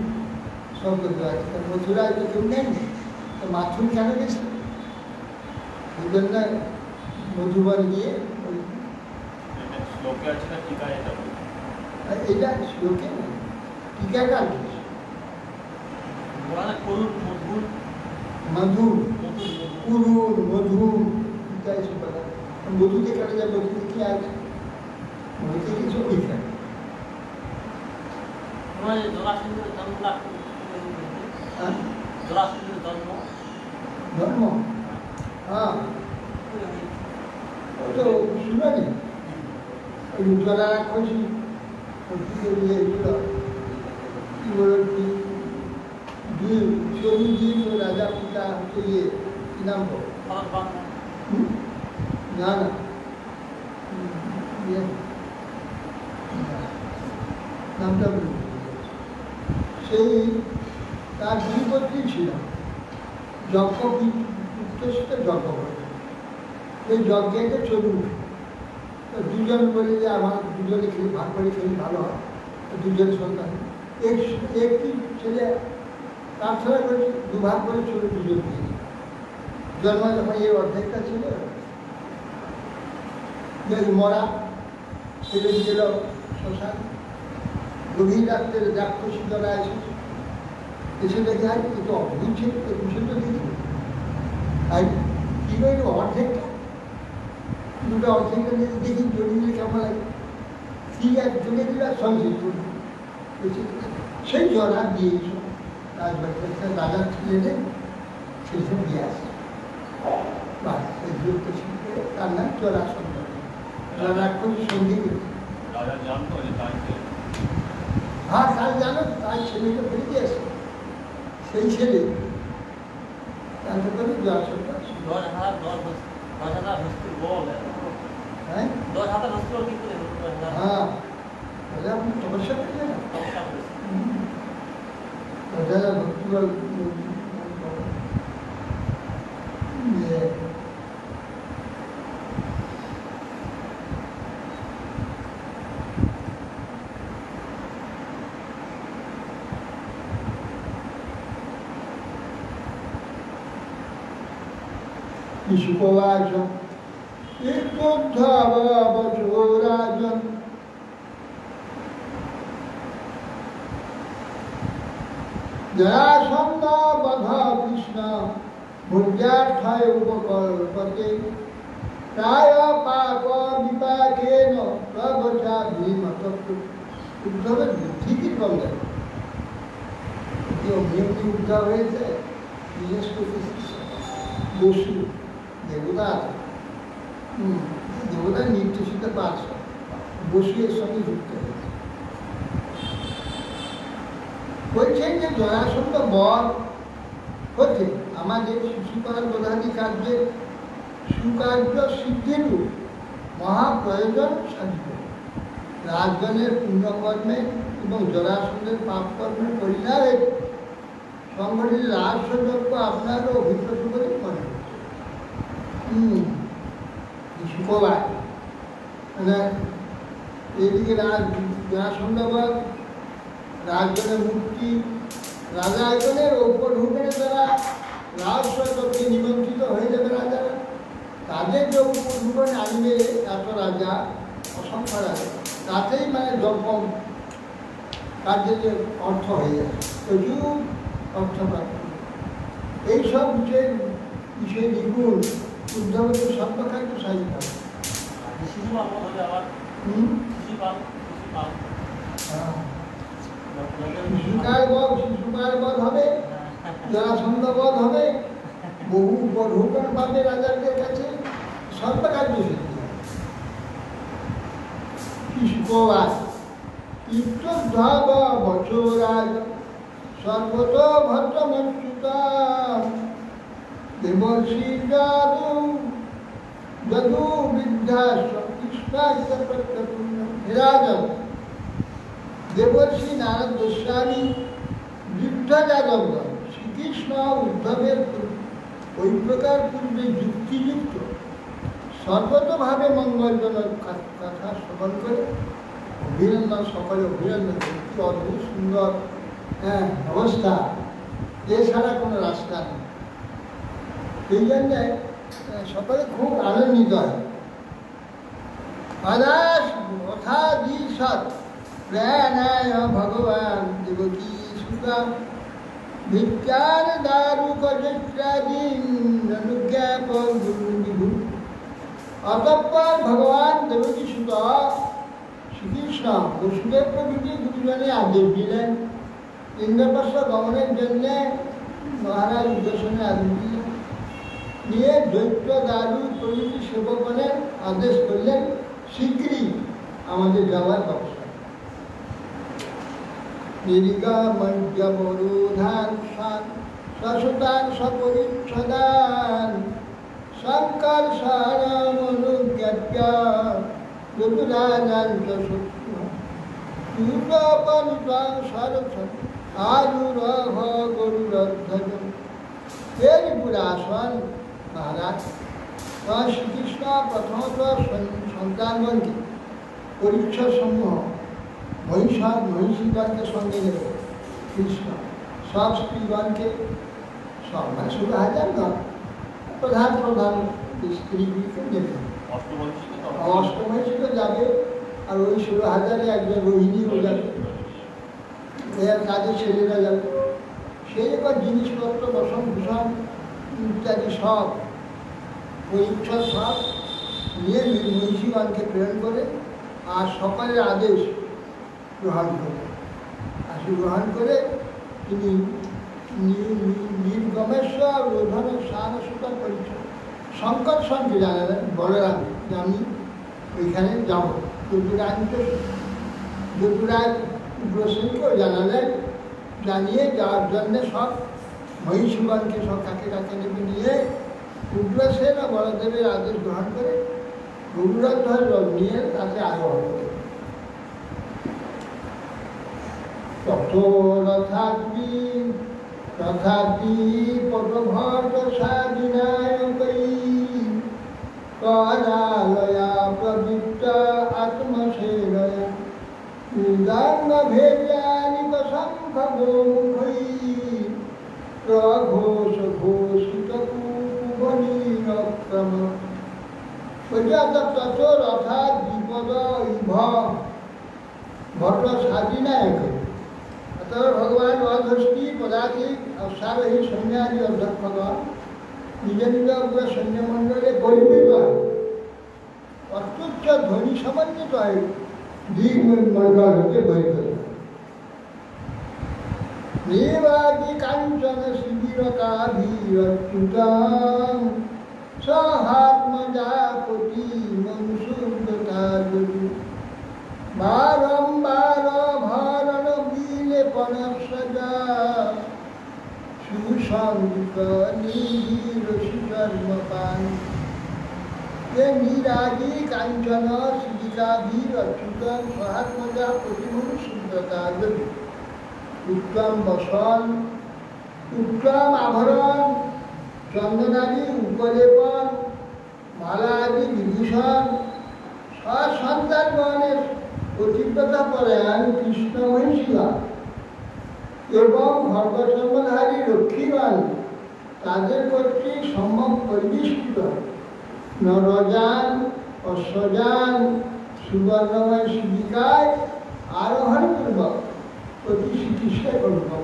[SPEAKER 3] শব্দ দেওয়া আছে। মথুরায় তো কেউ নেন, তো মাথুর কেন গেছে? এই জন্য মধুবন গিয়ে এটা শ্লোকে না, টিকাকার মধুর পুরুর মধুর মধুকে কাটে যায়। মধুকে কি আছে? মধুকে কিছু ওইখানে ধর্ম, হ্যাঁ তো শুনানি জলা খুশি কি বলো কি রাজা পিতা হচ্ছে ইয়ে কি নাম না না নামটা সেই তার দুপত্নী ছিল, যজ্ঞ উত্তষ্ট যজ্ঞ করে এই যজ্ঞেতে চলুন। দুজন বলে যে আমার দুজনে খেলে ভাগ করে খেলে ভালো হয়, দুজন সন্তান একটি ছেলে প্রার্থনা করে দুভাগ করে চলে দুজন দিয়ে জন্ম যখন এই অর্ধেকটা ছিল মরা ছেলে গেল শ্মশান। গভীর রাত্রে রাক্ষসী দলা এসে দেখে আর কিন্তু অদ্ভুত ছিল, বুঝে তো দেখি আর কি করে অর্ধেকটা দুটো অর্ধেকটা দেখি জড়িয়ে কেমন লাগে, ঠিক আছে জড়িয়ে দিলে আর সঙ্গে সেই জড়া দিয়ে রাজবাড়িতে রাজার ছেলে সেই সব দিয়ে আসে। তার নাম জরাসন্ধ। রাক্ষসী সন্ধি হ্যাঁ তার জানো, তার ছেলেকে বেরিয়ে আসে, সেই ছেলে তাকে বলে জরাসন্ধ। হ্যাঁ আপনি তপস্যা করলেন Ishkovac, Ikuddhava Vachorajan, Jarasandha Badha Krishna, Murjyathaya Upakalpate, Raya Papa Vipakena, Prabhacha Bhima Tattva. উদ্ধবের বুদ্ধি কি কম যায়, অমনি উদ্ধব হয়েছে। বিশেষ করে বসু দেবতা আছে, দেবতা নির্দেশিত পার্শ্ব বসু এর সঙ্গে যুক্ত হয়েছে। বলছেন যে জরাসন্ধ বধ হচ্ছে আমাদের শিশুপাল প্রধানী কার্যের সুকার্য সিদ্ধির মহাপ্রয়োজন সাধিত। রাজগণের পুণ্যকর্মে এবং জরাসন্ধের পাপকর্মের পরিণামে সংগঠিত রাজস্বযজ্ঞ আপনারও অভিপ্রেত বলে মনে হচ্ছে। সুখবাদ মানে এদিকে জরাসন্ধবাদ, রাজগণের মুক্তি, রাজাগণের ঔপঢৌকনের দ্বারা রাজস্বযজ্ঞে নিমন্ত্রিত হয়ে যাবে রাজারা, তাদের যে উপজীবন আনবে এত রাজা, অসংখ্য রাজা, তাতেই মানে জপম কার্যের যে অর্থ হয়ে যায়, প্রচুর অর্থ প্রাপ্ত। এইসব বিষয়ে লিখুন, উদ্ধবতী সর্বখাদ্য সাহিত্য। শিশুকার বধ হবে, জরাসন্ধ বধ হবে, বহু বহুগণ পাবে রাজাদের কাছে, সর্বকার্য সিদ্ধি হয়। শিশুকার তীর্থোদ্ধাব বছরাজ সর্বত ভদ্রমচ্যুতা দেবর্ষি যাদু যদু বিদ্যা কৃষ্ণাচ্য প্রত্যপূর্ণ। রাজন দেবর্ষি নারদ গোস্বামী বৃদ্ধ যাদবগণ শ্রীকৃষ্ণ উদ্ধবের ওই প্রকার পূর্বে যুক্তিযুক্ত সর্বতভাবে মঙ্গলজনক কথা শ্রবণ করে অভিনন্দন, সকলে অভিনন্দন। কি অদ্ভুত সুন্দর অবস্থা, এছাড়া কোনো রাস্তা নেই। সেই জন্যে সকলে খুব আনন্দিত হয়। আদাস কথা দিশত প্রাণায় ভগবান দেবকী সুতা ভিক্ষার দারুক চিত্রাদিন অনুজ্ঞাপন গুরু। অতঃপর ভগবান দেবকী সুতা শ্রীকৃষ্ণ বসুদেব প্রভৃতি গুরুজনে আদেশ দিলেন, ইন্দ্রপ্রস্থ গমনের জন্যে মহারাজ উদ্দেশনে আদেশ দিলেন, নিয়ে দৈত্য দারু প্রভৃতি সেবকগণের আদেশ করলেন শীঘ্রই আমাদের যাওয়ার ব্যবস্থা। নির্গমঞ্জমরুধান সসুতান সপরিচ্ছদান শঙ্কর সারমনুজ্ঞাপ্য যদুরাজান শত্রু পূর্বপরিত্বাং সরস্বত আরুরহ গরুরধ্বজ। আসন মহারাজ শ্রীকৃষ্ণ প্রথমত সন্তানগণকে পরিচ্ছদ সমূহ মহিষীগণকে সঙ্গে নেবে কৃষ্ণ, সব স্ত্রীগণকে, সব মানে 16,000 নয়, প্রধান প্রধান স্ত্রীগুলিকে নেবে। অষ্টমহিষী তো যাবে, আর ওই 16,000-এ একজন রোহিণীও যাবে, এর কাজে ছেলেরা যাবে। সেই এবার জিনিসপত্র বসন ভূষণ ইত্যাদি সব পরীক্ষা সব নিয়ে মহিষীগণকে প্রেরণ করে আর সকলের আদেশ গ্রহণ করে, গ্রহণ করে তিনি নির্গমেশ্বর রোধনের সারস্বতার পরিচয় শঙ্কর সঙ্গে জানালেন বলরাম যে আমি ওইখানে যাব। যদুরাজ উগ্রসেনকেও জানালেন, জানিয়ে যাওয়ার জন্যে সব মহিষীগণকে সব কাকে কাকে নেবে নিয়ে উগ্রসেন ও বলদেবের আদেশ গ্রহণ করে গরুরধ্বজ নিয়ে তাকে আরোহণ করে। তথাপি পটভট সাবিনায়কী করালয়া প্রবৃত্ত আত্মসেনয়া মৃদাঙ্গ ভেদানিক শঙ্খ গোমুখী প্রঘোষ ঘোষিত কুভনীরক্রম। তত রথা দ্বিপদ ইভ ভট সাবিনায়ক। অতএব ভগবান অধষ্টি পদাতিক অশ্বারোহী সৈন্যাদি অধ্যক্ষগণ নিজ নিজ সৈন্যমণ্ডলে গর্বিত হয়, অত্যুচ্চ ধ্বনি সমন্বিত হয়, দিগ্মণ্ডল হতে বই করে। দেবাদি কাঞ্চন শিবিরকাভিরচ্যুতং সহাত্মজাপতি মনসুন্দতা যদু বারম্বার ভরণ বিলেপন সদা সুসংযুক নিরসিকর্মপান। নিরাদি কাঞ্চন শিবিকাভিরচ্যুতং সহাত্মজাপতি মনসুন্দতা যদু। উত্তম বসন, উত্তম আভরণ, চন্দনাদি উপলেপন, মালা আদি বিভূষণ, সন্তানগণের অতিব্রতা পরায়ণ কৃষ্ণ মহিষীগণ এবং ভর্গসর্বধারী রক্ষীগণ তাদের কর্তৃক সম্যক পরিবেষ্টিত নরযান অশ্বযান সুবর্ণময় শিবিকায় আরোহণ পূর্বক অতি চিকিৎসায় অনুভব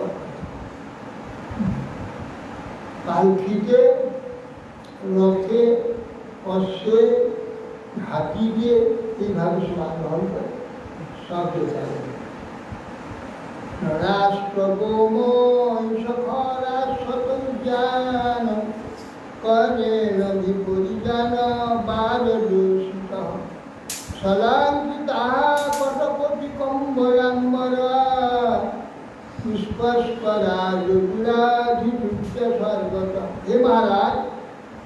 [SPEAKER 3] পালকিতে রথে অশ্বে হাতি দিয়ে এইভাবে সব আরোহণ করে সব দেখায় রাষ্ট্র গোময় সখরা শতজ্ঞান করে রবি পরিজান বাজ দূষিত সলাঙ্কিতা কটকটি কম্বলাম্বর পুষ্পস্পরা যোগুরাধিযুক্ত স্বর্গত। হে মহারাজ,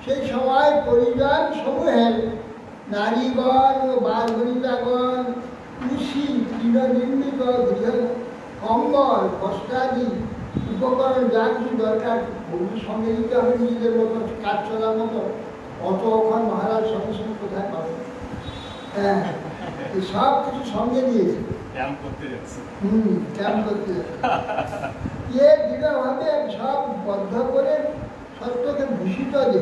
[SPEAKER 3] সেই সময় পরিজন সমূহের নারীগণ ও বালবনিতাগণ কৃষি তৃণনির্মিত গৃহ কম্বল বস্ত্রাদি উপকরণ যা কিছু দরকার ওগুলি সঙ্গে নিতে হবে নিজেদের মতো কাজ চলার মতো। অত ওখান মহারাজ সঙ্গে সঙ্গে কোথায় পাবে? হ্যাঁ, সব কিছু সঙ্গে নিয়েছে। ক্যাম্প করতে যাচ্ছে। দৃঢ়ভাবে সব বদ্ধ করে সত্যকে ভূষিত যে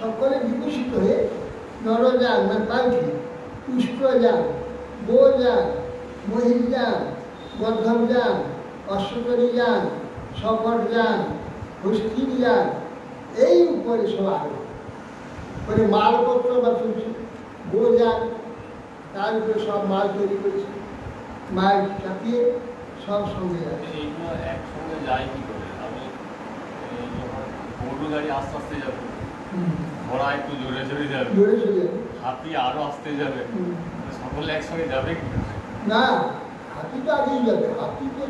[SPEAKER 3] সকলে বিভূষিত হয়ে নরযান মানে পালকি, পুষ্পযান, গোযান, মহিষযান, গর্ধবযান, অশ্বতরীযান, সকটযান, হস্তিযান, এই উপরে সব আরো করে মালপত্র বা চলছে। গোযান, তার উপরে সব মাল তৈরি করেছে, মাল চাপিয়ে সব সঙ্গে যাচ্ছে।
[SPEAKER 4] এইগুলো একসঙ্গে যায় কি করে? আমি গরু গাড়ি আস্তে আস্তে যাবে, ঘোড়া একটু জোরে জোরে যাবে, হাতি আরো আস্তে যাবে, সকলে একসঙ্গে যাবে কি?
[SPEAKER 3] না, হাতি তো আগেই যাবে। হাতিতে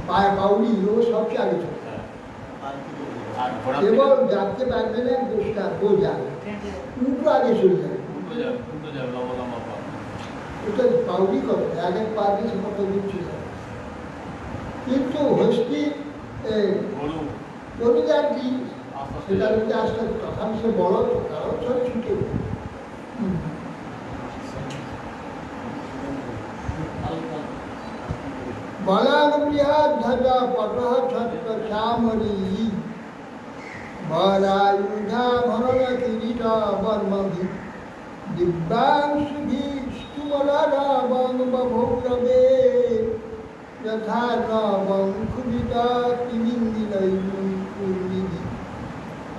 [SPEAKER 3] পায়ে পাউলি ও সবচেয়ে আগে চলে।
[SPEAKER 4] আর ঘোড়া
[SPEAKER 3] কেবল যাতে পারবে না দোষটা গোযান, উল্টো আগে চলে যাবে।
[SPEAKER 4] উল্টো যাবে লম্বা লম্বা পা।
[SPEAKER 3] ওটা পাউলি করে আগে পারবে সে কত দূর চলে যাবে। কিন্তু হস্তি গরু যান কি সেটা যদি আসতে তখন সে বড় তারাও সব ছুটে বলাঙ্গধ্বজ পটহ ছত্র শ্যামরী বরায়ুধা ভরণ কিরীট বর্মভি দিব্যাংশুভি ষ্টুমলরবং বভৌরবে যথা নবং ক্ষুভিত তিমিন্দিরৈর্মূর্মিভি।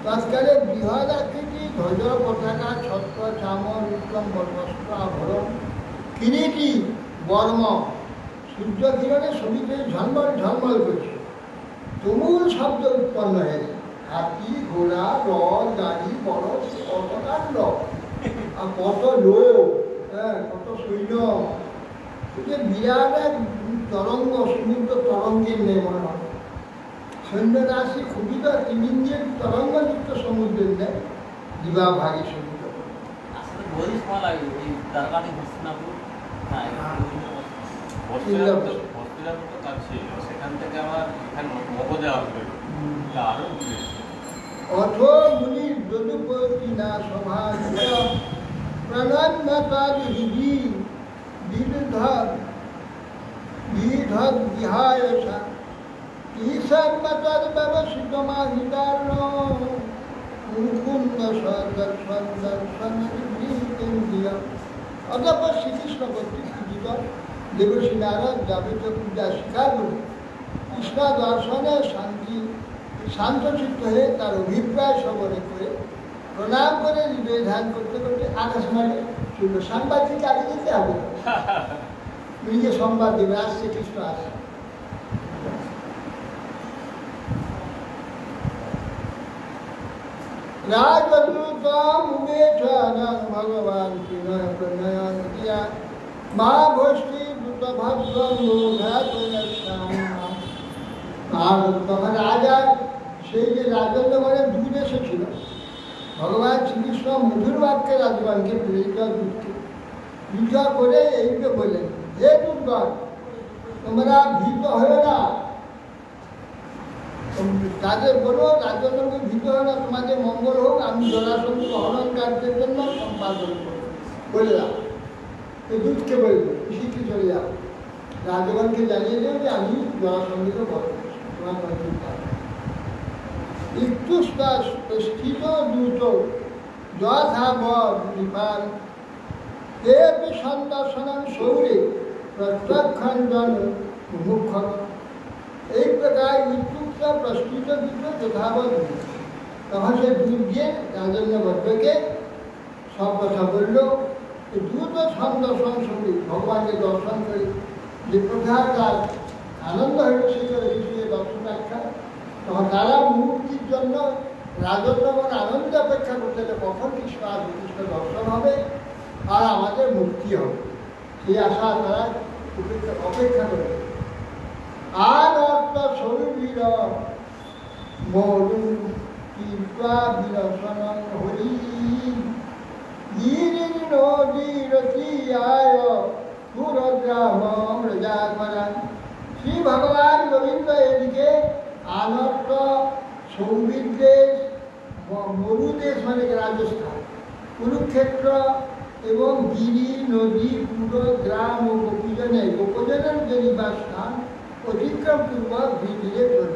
[SPEAKER 3] তৎকালে বৃহৎ আকৃতি ধ্বজ পতাকা ছত্র চামর উত্তম বস্ত্র আভরণ কিরীটি বর্ম সূর্য কিরণে শোভিত ঝলমল ঝলমল করছে। তুমুল শব্দ উৎপন্ন হয়েছে। হাতি ঘোড়া রথ গাড়ি বড় কত কাণ্ড আর কত লোক, হ্যাঁ কত সৈন্য, বিরাট এক তরঙ্গ, সমুদ্র তরঙ্গের নেই মনে হয়। সৈন্যরাশি ক্ষুবিত তিমিন্দ্রের তরঙ্গযুক্ত সমুদ্রের নেই দিবা ভাগী সমুদ্র। অথ মুনি যদুপতি না সভা প্রণন্নতাদিহি বিধ বিহায়সা ঈশান্মতদ ব্যবসিতমাহিতার্ণ মুকুন্দ সদর্শন দর্শন বিধেন্দ্রিয়। অতঃপর শ্রীকৃষ্ণ কর্তৃক পূজিত দেবশ্রী নারদ যাবতীয় পূজা স্বীকার করে কৃষ্ণ দর্শনে শান্তচিত্ত হয়ে তার অভিপ্রায় শ্রবণে করে প্রণাম করে হৃদয়ে ধ্যান করতে করতে আকাশমানে চলল। সাংবাদিক আগে যেতে হবে, নিজে সংবাদ দেবে আসছে কৃষ্ণ আসছে। রাজদূতম উমেশানং ভগবান বিনয় প্রণয়ন কিয়া মা ভষ্টি দূত ভদ্রং তখন রাজা সেই যে রাজন্যগণে দূত এসেছিল, ভগবান শ্রীকৃষ্ণ মধুর বাক্যে রাজগণকে প্রেরিত দূতকে পূজা করে এইকে বললেন, হে দুর্গণ তোমরা ভীত হয়ে না, তাদের বলো রাজন্যকে ভীত হয় না, তোমাদের মঙ্গল হোক, আমি জরাসন্ধকে হরণ কার্যের জন্য সম্পাদন করব বললাম। এই দূতকে বলবো শিখে চলে যাও, রাজগণকে জানিয়ে দেবে যে আমি জরাসন্ধকে বরণ করছি, তোমার একটু স্থিত দূত যথাবৎ এপি সন্দর্শনম সৌরে প্রত্যক্ষঞ্জন মুখ। এই প্রকার উৎযুক্ত প্রস্তুত দুটো যথাবৎ। তখন সে দুধ দিয়ে রাজন্যবর্গকে সব কথা বলল। দ্রুত সন্দর্শন সৌরে ভগবানকে দর্শন করে যে প্রকার তার আনন্দ হইল সেই দর্শন আখ্যা। তখন তারা মুক্তির জন্য রাজন্যগণ আনন্দ অপেক্ষা করতে কখন কৃষ্ণ আর কৃষ্ণ দর্শন হবে আর আমাদের মুক্তি হবে, সেই আশা তারা অপেক্ষা করে। আর অর্থ শরীর মরু কীর্তা বিলসন হরি গিরি নদীরতি আয় পুরগ্রাম রজা করা। শ্রী ভগবান গোবিন্দ এদিকে আনর্ত সৌবির দেশ, মরুদেশ মানে রাজস্থান, কুরুক্ষেত্র এবং গিরি নদী পুরো গ্রাম ও গোপজনের যে নিবাস স্থান অতিক্রম পূর্বক ধীরে ধীরে চলল।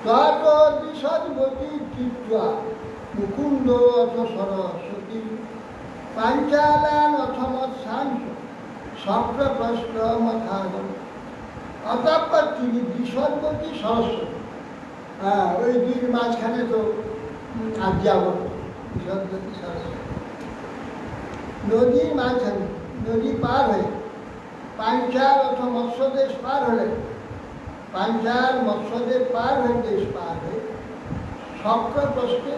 [SPEAKER 3] তদ্বিশদবতী চিত্রা মুকুন্দ অথ সরস্বতী পাঞ্চালান অথমৎসাংশ সপ্রপ্রশ্ন মথাগম। অতঃপর তিনি বিশদবতী সরস্বতী, ওই দুই মাঝখানে তো আজ্ঞাবত বিশদবতী সরস্বতী, নদীর মাঝখানে নদী পার হয়ে পাঞ্চাল অথবা মৎস্যদেশ পার হলে, পাঞ্চাল মৎস্যদেশ পার হয়ে দেশ পার হয়ে সপ্রপ্রশ্নে।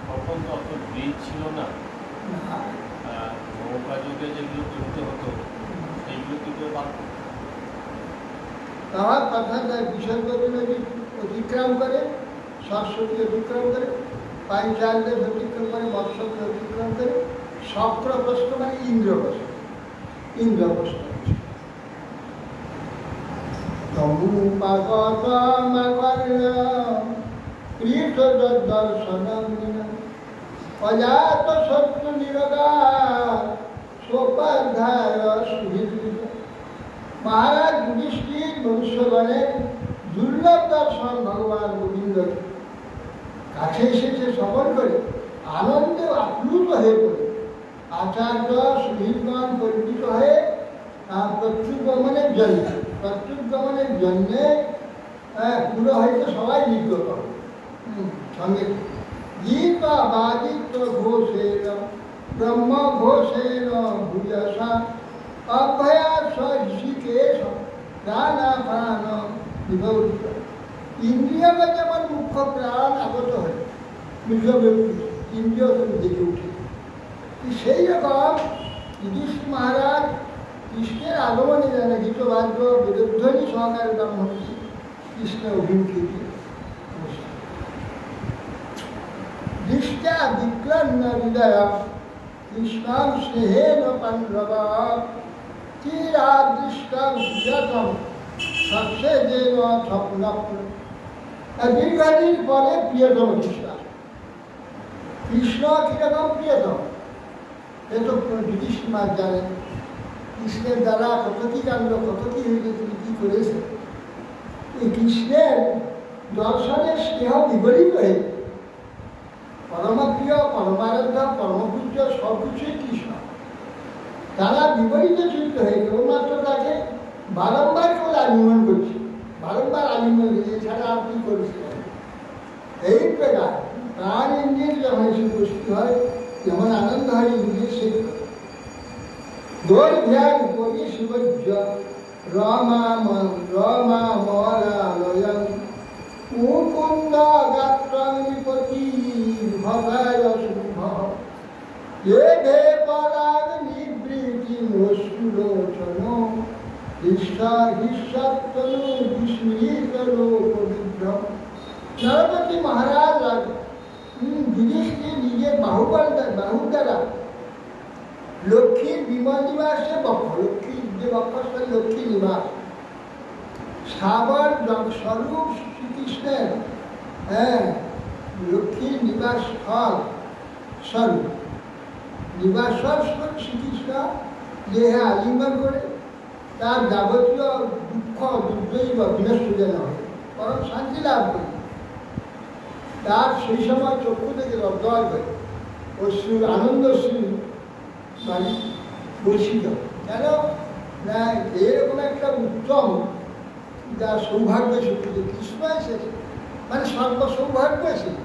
[SPEAKER 4] তখন তো অত ব্রিজ ছিল না, নৌকা যুগে যেগুলো করতে হতো সেইগুলো কি করে বাদ?
[SPEAKER 3] তাহার কথা বিশদবতী নদী অতিক্রম করে, সরস্বতী অতিক্রম করে, পাঞ্চাল দেশ অতিক্রম করে, মৎস্যকে অতিক্রম করে সপ্রপ্রশ্ন মানে ইন্দ্রপ্রস্থ। ইন্দ্রপ্রস্থ দর্শনম অজাত শত্রু নিরগার সোপাধ্যায় সুহৃদ। মহারাজ যুধিষ্ঠির মনুষ্যগণের দুর্লভ দর্শন ভগবান গোবিন্দ কাছে এসেছে শ্রবণ করে আনন্দে আপ্লুত হয়ে পড়ে আচার্য সুহৃদগণ পরিচিত হয়ে প্রত্যুগমনের জন্যে পুরোহিত সবাই নির্গত সঙ্গে গীত বাদিত্য ঘোষের ব্রহ্ম ঘোষের ভূয়সা অভয়াস ঋষিকেশ প্রাণা প্রাণ বিভূত। ইন্দ্রিয়কে যেমন মুখ্য প্রাণ আগত হয় মৃত ব্যক্তি, ইন্দ্রিয় দেখে উঠে, সেই রকম যুধিষ্ঠির মহারাজ কৃষ্ণের আগমনে যেন গীতবাদ্য বেদধ্বনি সহকারে ব্রাহ্মণী কৃষ্ণ অভিমুখী দৃষ্টা বিক্লন্ন হৃদয় কৃষ্ণম স্নেহেন পাণ্ডব চিরাদৃষ্টম যতম সবশেষেন স্বপ্ন। দীর্ঘদিন পরে প্রিয়তম কৃষ্ণ। কৃষ্ণ কিরকম প্রিয়তম এ তো যুধিষ্ঠির মহারাজ জানেন। কৃষ্ণের দ্বারা কত কি কাণ্ড, কত কি হয়েছে, তিনি কি করেছে। এই কৃষ্ণের দর্শনের স্নেহ বিগলিত হয়ে পরমপ্রিয়, পরমারাধ্য, পরমপূজ্য সবকিছুই কৃষ্ণ। তারা বিপরীত চিত্ত হয়ে কেবলমাত্র তাকে বারংবার কেবল আলিঙ্গন করছে, বারংবার আলিঙ্গন করছে, এছাড়া আর কি করছে। এই প্রকার প্রাণ ইন্দ্রিয় যখন এসে উপস্থিত হয় যেমন আনন্দ হয় ইন্দ্রিয় সেই দৈর্ঘ্যান করি শিবজ্য রমামলালয়ং মুকুন্দ গাত্রং নিপতি ভগায় শুভ এ ভে পরাগ নিবৃতি মস্তুলোচন হিস্যত্তনু বিস্মৃতলো পবিত্রম। নরপতি মহারাজ যুধিষ্ঠির নিজের বাহুর দ্বারা লক্ষ্মীর বিমল নিবাসে বক্ষ, লক্ষ্মীর যে বক্ষস্থল লক্ষ্মী নিবাস, স্থাবর স্বরূপ শ্রীকৃষ্ণের লক্ষ্মীর নিবাস স্থল স্বরূপ নিবাস স্বরূপ শ্রীকৃষ্ণ দেহে আলিঙ্গন করে তার যাবতীয় দুঃখ দুর্দৈব বিনষ্ট যেন হয়, পরম শান্তি লাভ করে। তার সেই সময় চক্ষু থেকে রব্দয় করে অশ্রুর আনন্দশ্রী মানে বর্ষিত। কেন না এরকম একটা উত্তম যা সৌভাগ্য এসেছে, কৃষ্ণ এসেছে মানে সর্ব সৌভাগ্য এসেছে,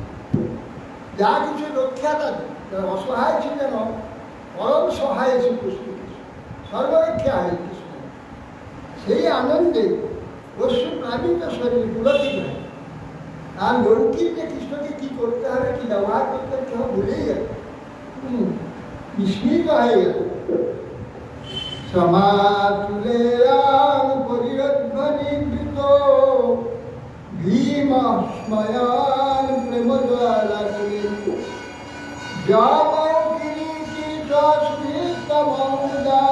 [SPEAKER 3] যা কিছু রক্ষা তাদের অসহায় ছিলেন পরম সহায় এসে কৃষ্ণ সর্বরক্ষা হয় কৃষ্ণ। সেই আনন্দে অশ্রু প্লাবিত শরীর পুলকিত হয়। আর লৌকিক যে কৃষ্ণকে কি করতে হবে, কি ব্যবহার করতে হবে কেউ ভুলেই গেল, বিস্মিত হয়ে গেল। সমাতুলে রাম পরিরধ্বনিবৃত ভীম স্ময়ান প্রেম জ্বালা জামৌ কিরীটি স্মৃতমৌদা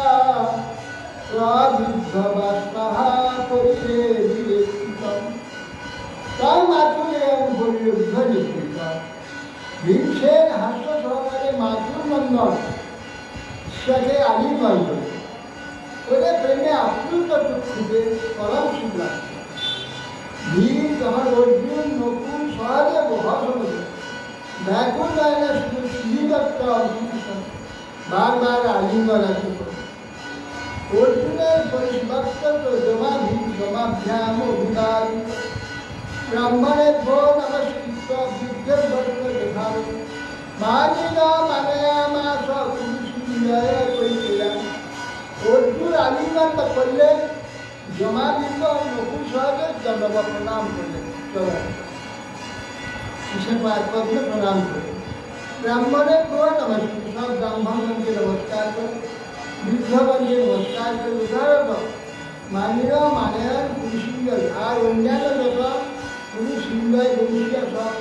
[SPEAKER 3] স্বাবিদ্ধবাস্তাহা পরিরে বিরেক্ষিতম তার মাতুলেন পরিরধ্বনিবৃত। ভীমসেন হাস্য সহকারে মাতুর নন্দন ঈশ্বরকে আলিঙ্গন করে ওদের প্রেমে আপ্লুত চক্ষুতে পরম সুখ লাগছে। ভীম তখন অর্জুন নকুল সহদেব হর্ষবর্ধন ব্যাকুল নয়নে শুধু শ্রীদত্ত বারবার আলিঙ্গন আছে। অর্জুনের পরিবক্তব্য জমাভ্যাম অভিধান ব্রাহ্মণের ভো নমস্কৃত বিদ্যের বর্গ দেখাল মানিল মানয়ামাস কুরুষিঞ্জয় করিলাম। অর্জুন আলিঙ্গন করলেন, জমাবিন্দ নকুল সহদেব জন্ম প্রণাম করলেন, প্রণাম করলেন। ব্রাহ্মণের ভো নমস্কৃত সব ব্রাহ্মণগণকে নমস্কার করে, বৃদ্ধগণকে নমস্কার করে উদাহরণ মানিল মানয়ান কুরুষিঞ্জয়। আর অন্যান্য যত কুরুষিঞ্জয় বংশীয় সব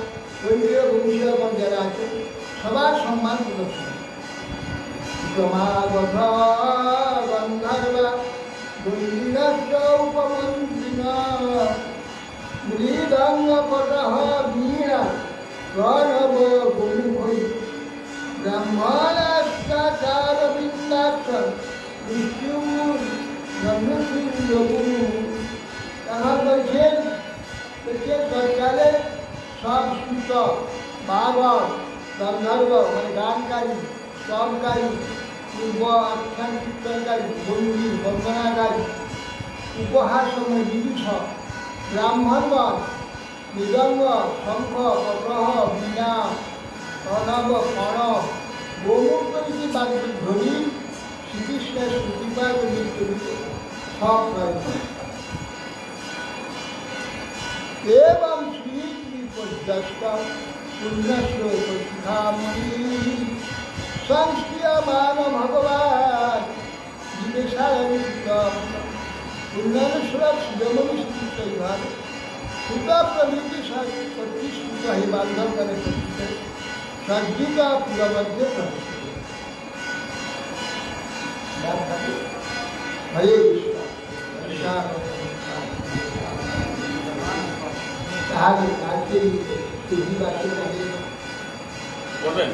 [SPEAKER 3] ঐন্দ্রীয় বংশীয়গণ যারা আছে সবার সম্মান প্রদর্শন। ক্রমাগত গন্ধর্বা দৈরাস্য উপমন্ত্রিণ মৃদঙ্গ পটহ বীরা গণব গণুভৈ ব্রাহ্মণাষ্টাচার বৃন্দাক্ষ মৃত্যুর ব্রহ্মসূর্যগু। তারা বলছেন সরকারে সব সুত বাগর গন্ধর্ব মানে গানকারী সবকারী পূর্ব আখ্যান কীর্তনকারী বন্দী বন্দনাকারী উপহার সময় বিদুষ ব্রাহ্মণগণ মৃদঙ্গ শঙ্খ পটহ বীণা অনব কণব গোমুক্তি বাদ্যধ্বনি শ্রীকৃষ্ণের শ্রুতিপাদ নৃত্য সব রয়েছে। এবং শ্রীপদ্যস্ত পুণ্যশ্লোকামণি সংস্ক্রিয়মান ভগবান বিদেশায়িত পুণ্যশ্লোক শিরোমণি শ্রীকৃষ্ণ বিভাগে সুতা প্রভৃতি প্রতিষ্ঠিত হি বান্ধবগণে প্রতিষ্ঠিত সজ্জিত পুরমধ্যে প্রতিষ্ঠিত। হরে কৃষ্ণ। তাহলে আজকে
[SPEAKER 4] করবেন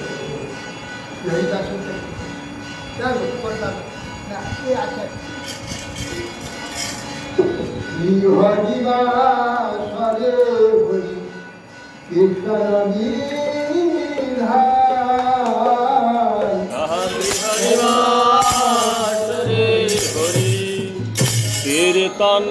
[SPEAKER 3] হরিবাসরে হরি কীর্তন
[SPEAKER 4] কীর্তন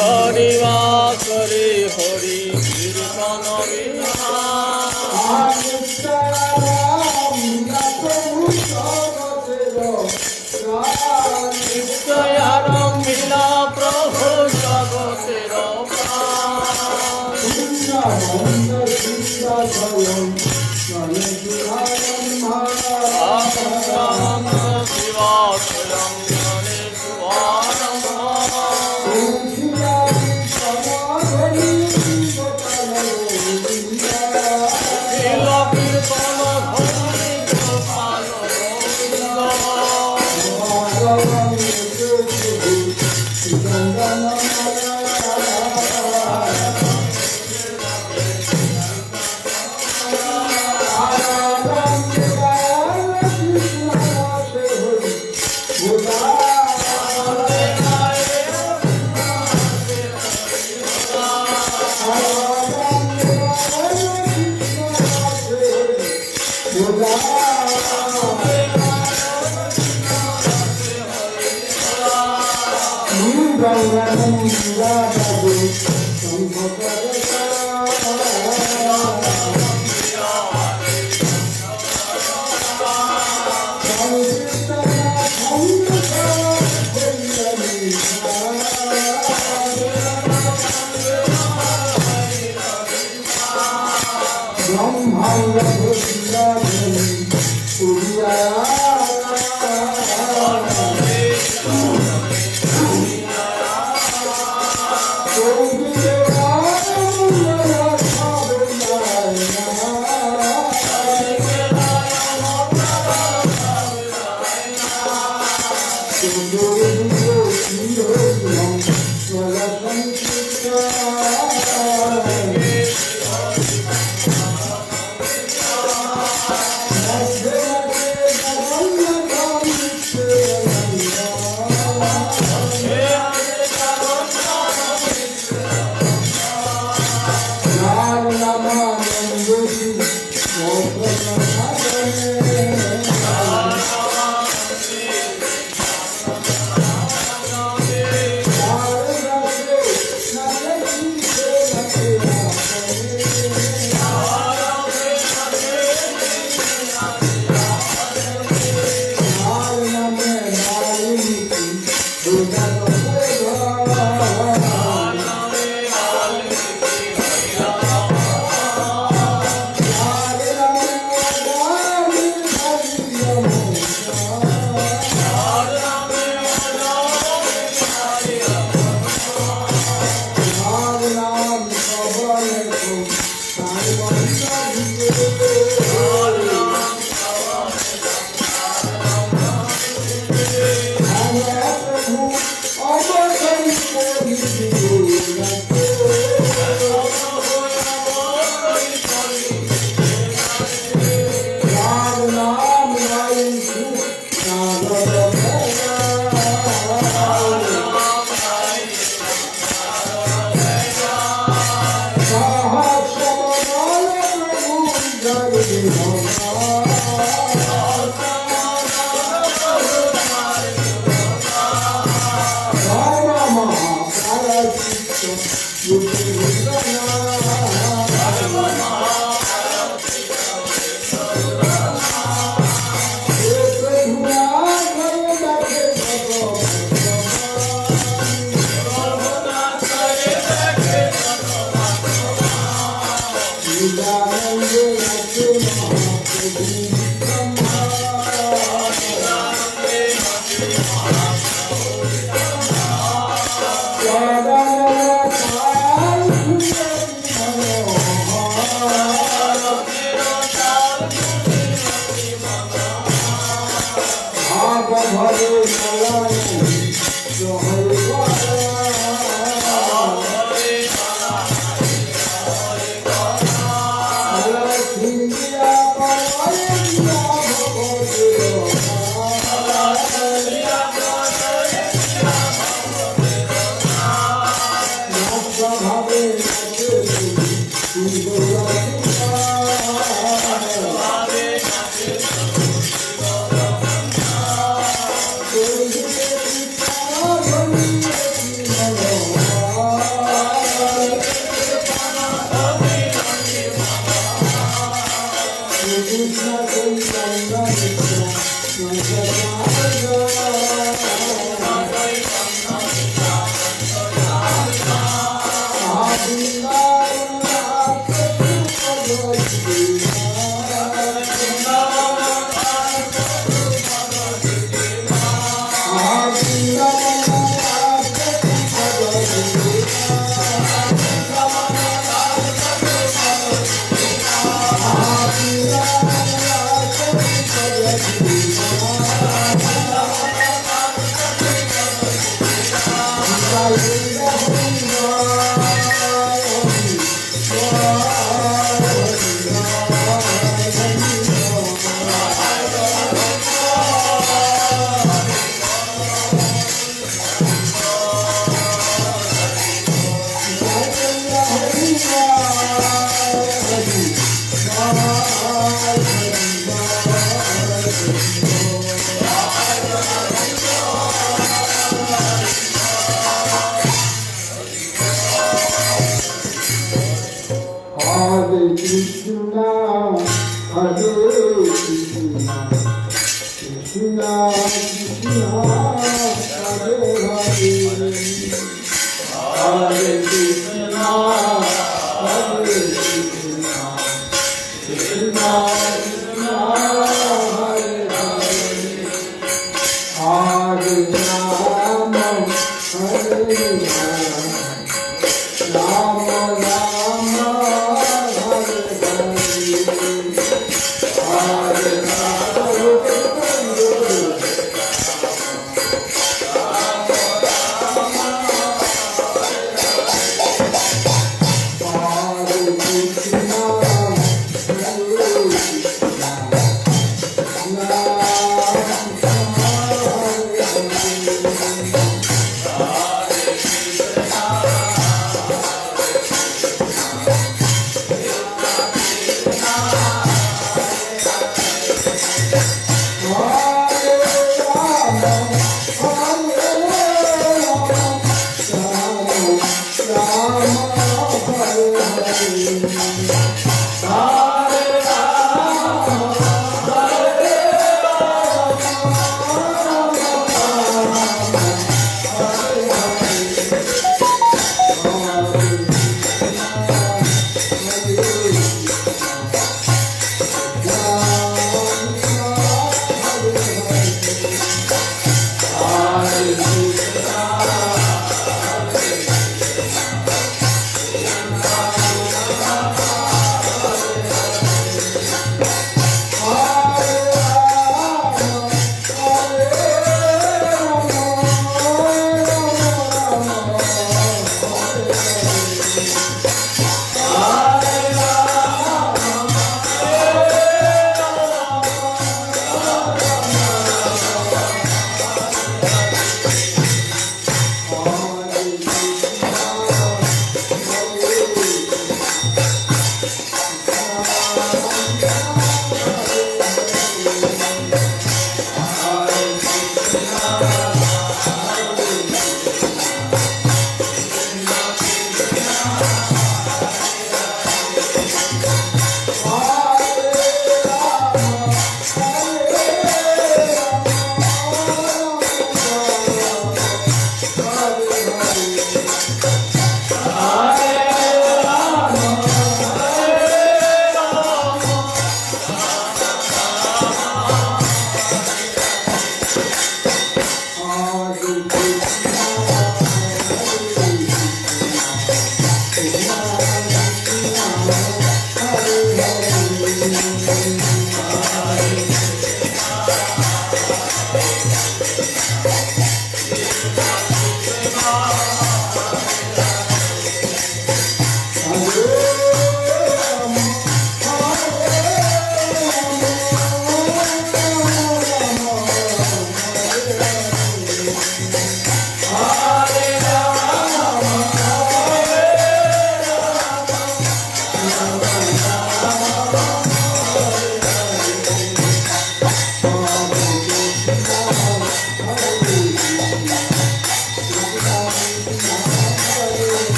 [SPEAKER 4] হরিবাস রে হরি কীর্তন নিশ্চয়ারম মিলা প্রভু জগতের
[SPEAKER 3] প্রাণ Hare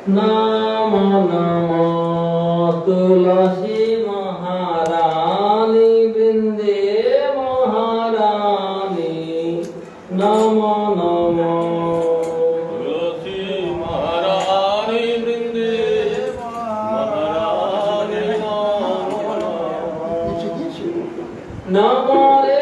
[SPEAKER 5] नमो नमो तुलसी महारानी बिंदे महारानी नमो नमो
[SPEAKER 4] तुलसी महारानी वृंदे महारानी
[SPEAKER 3] এসে গিয়েছে
[SPEAKER 5] नमो रे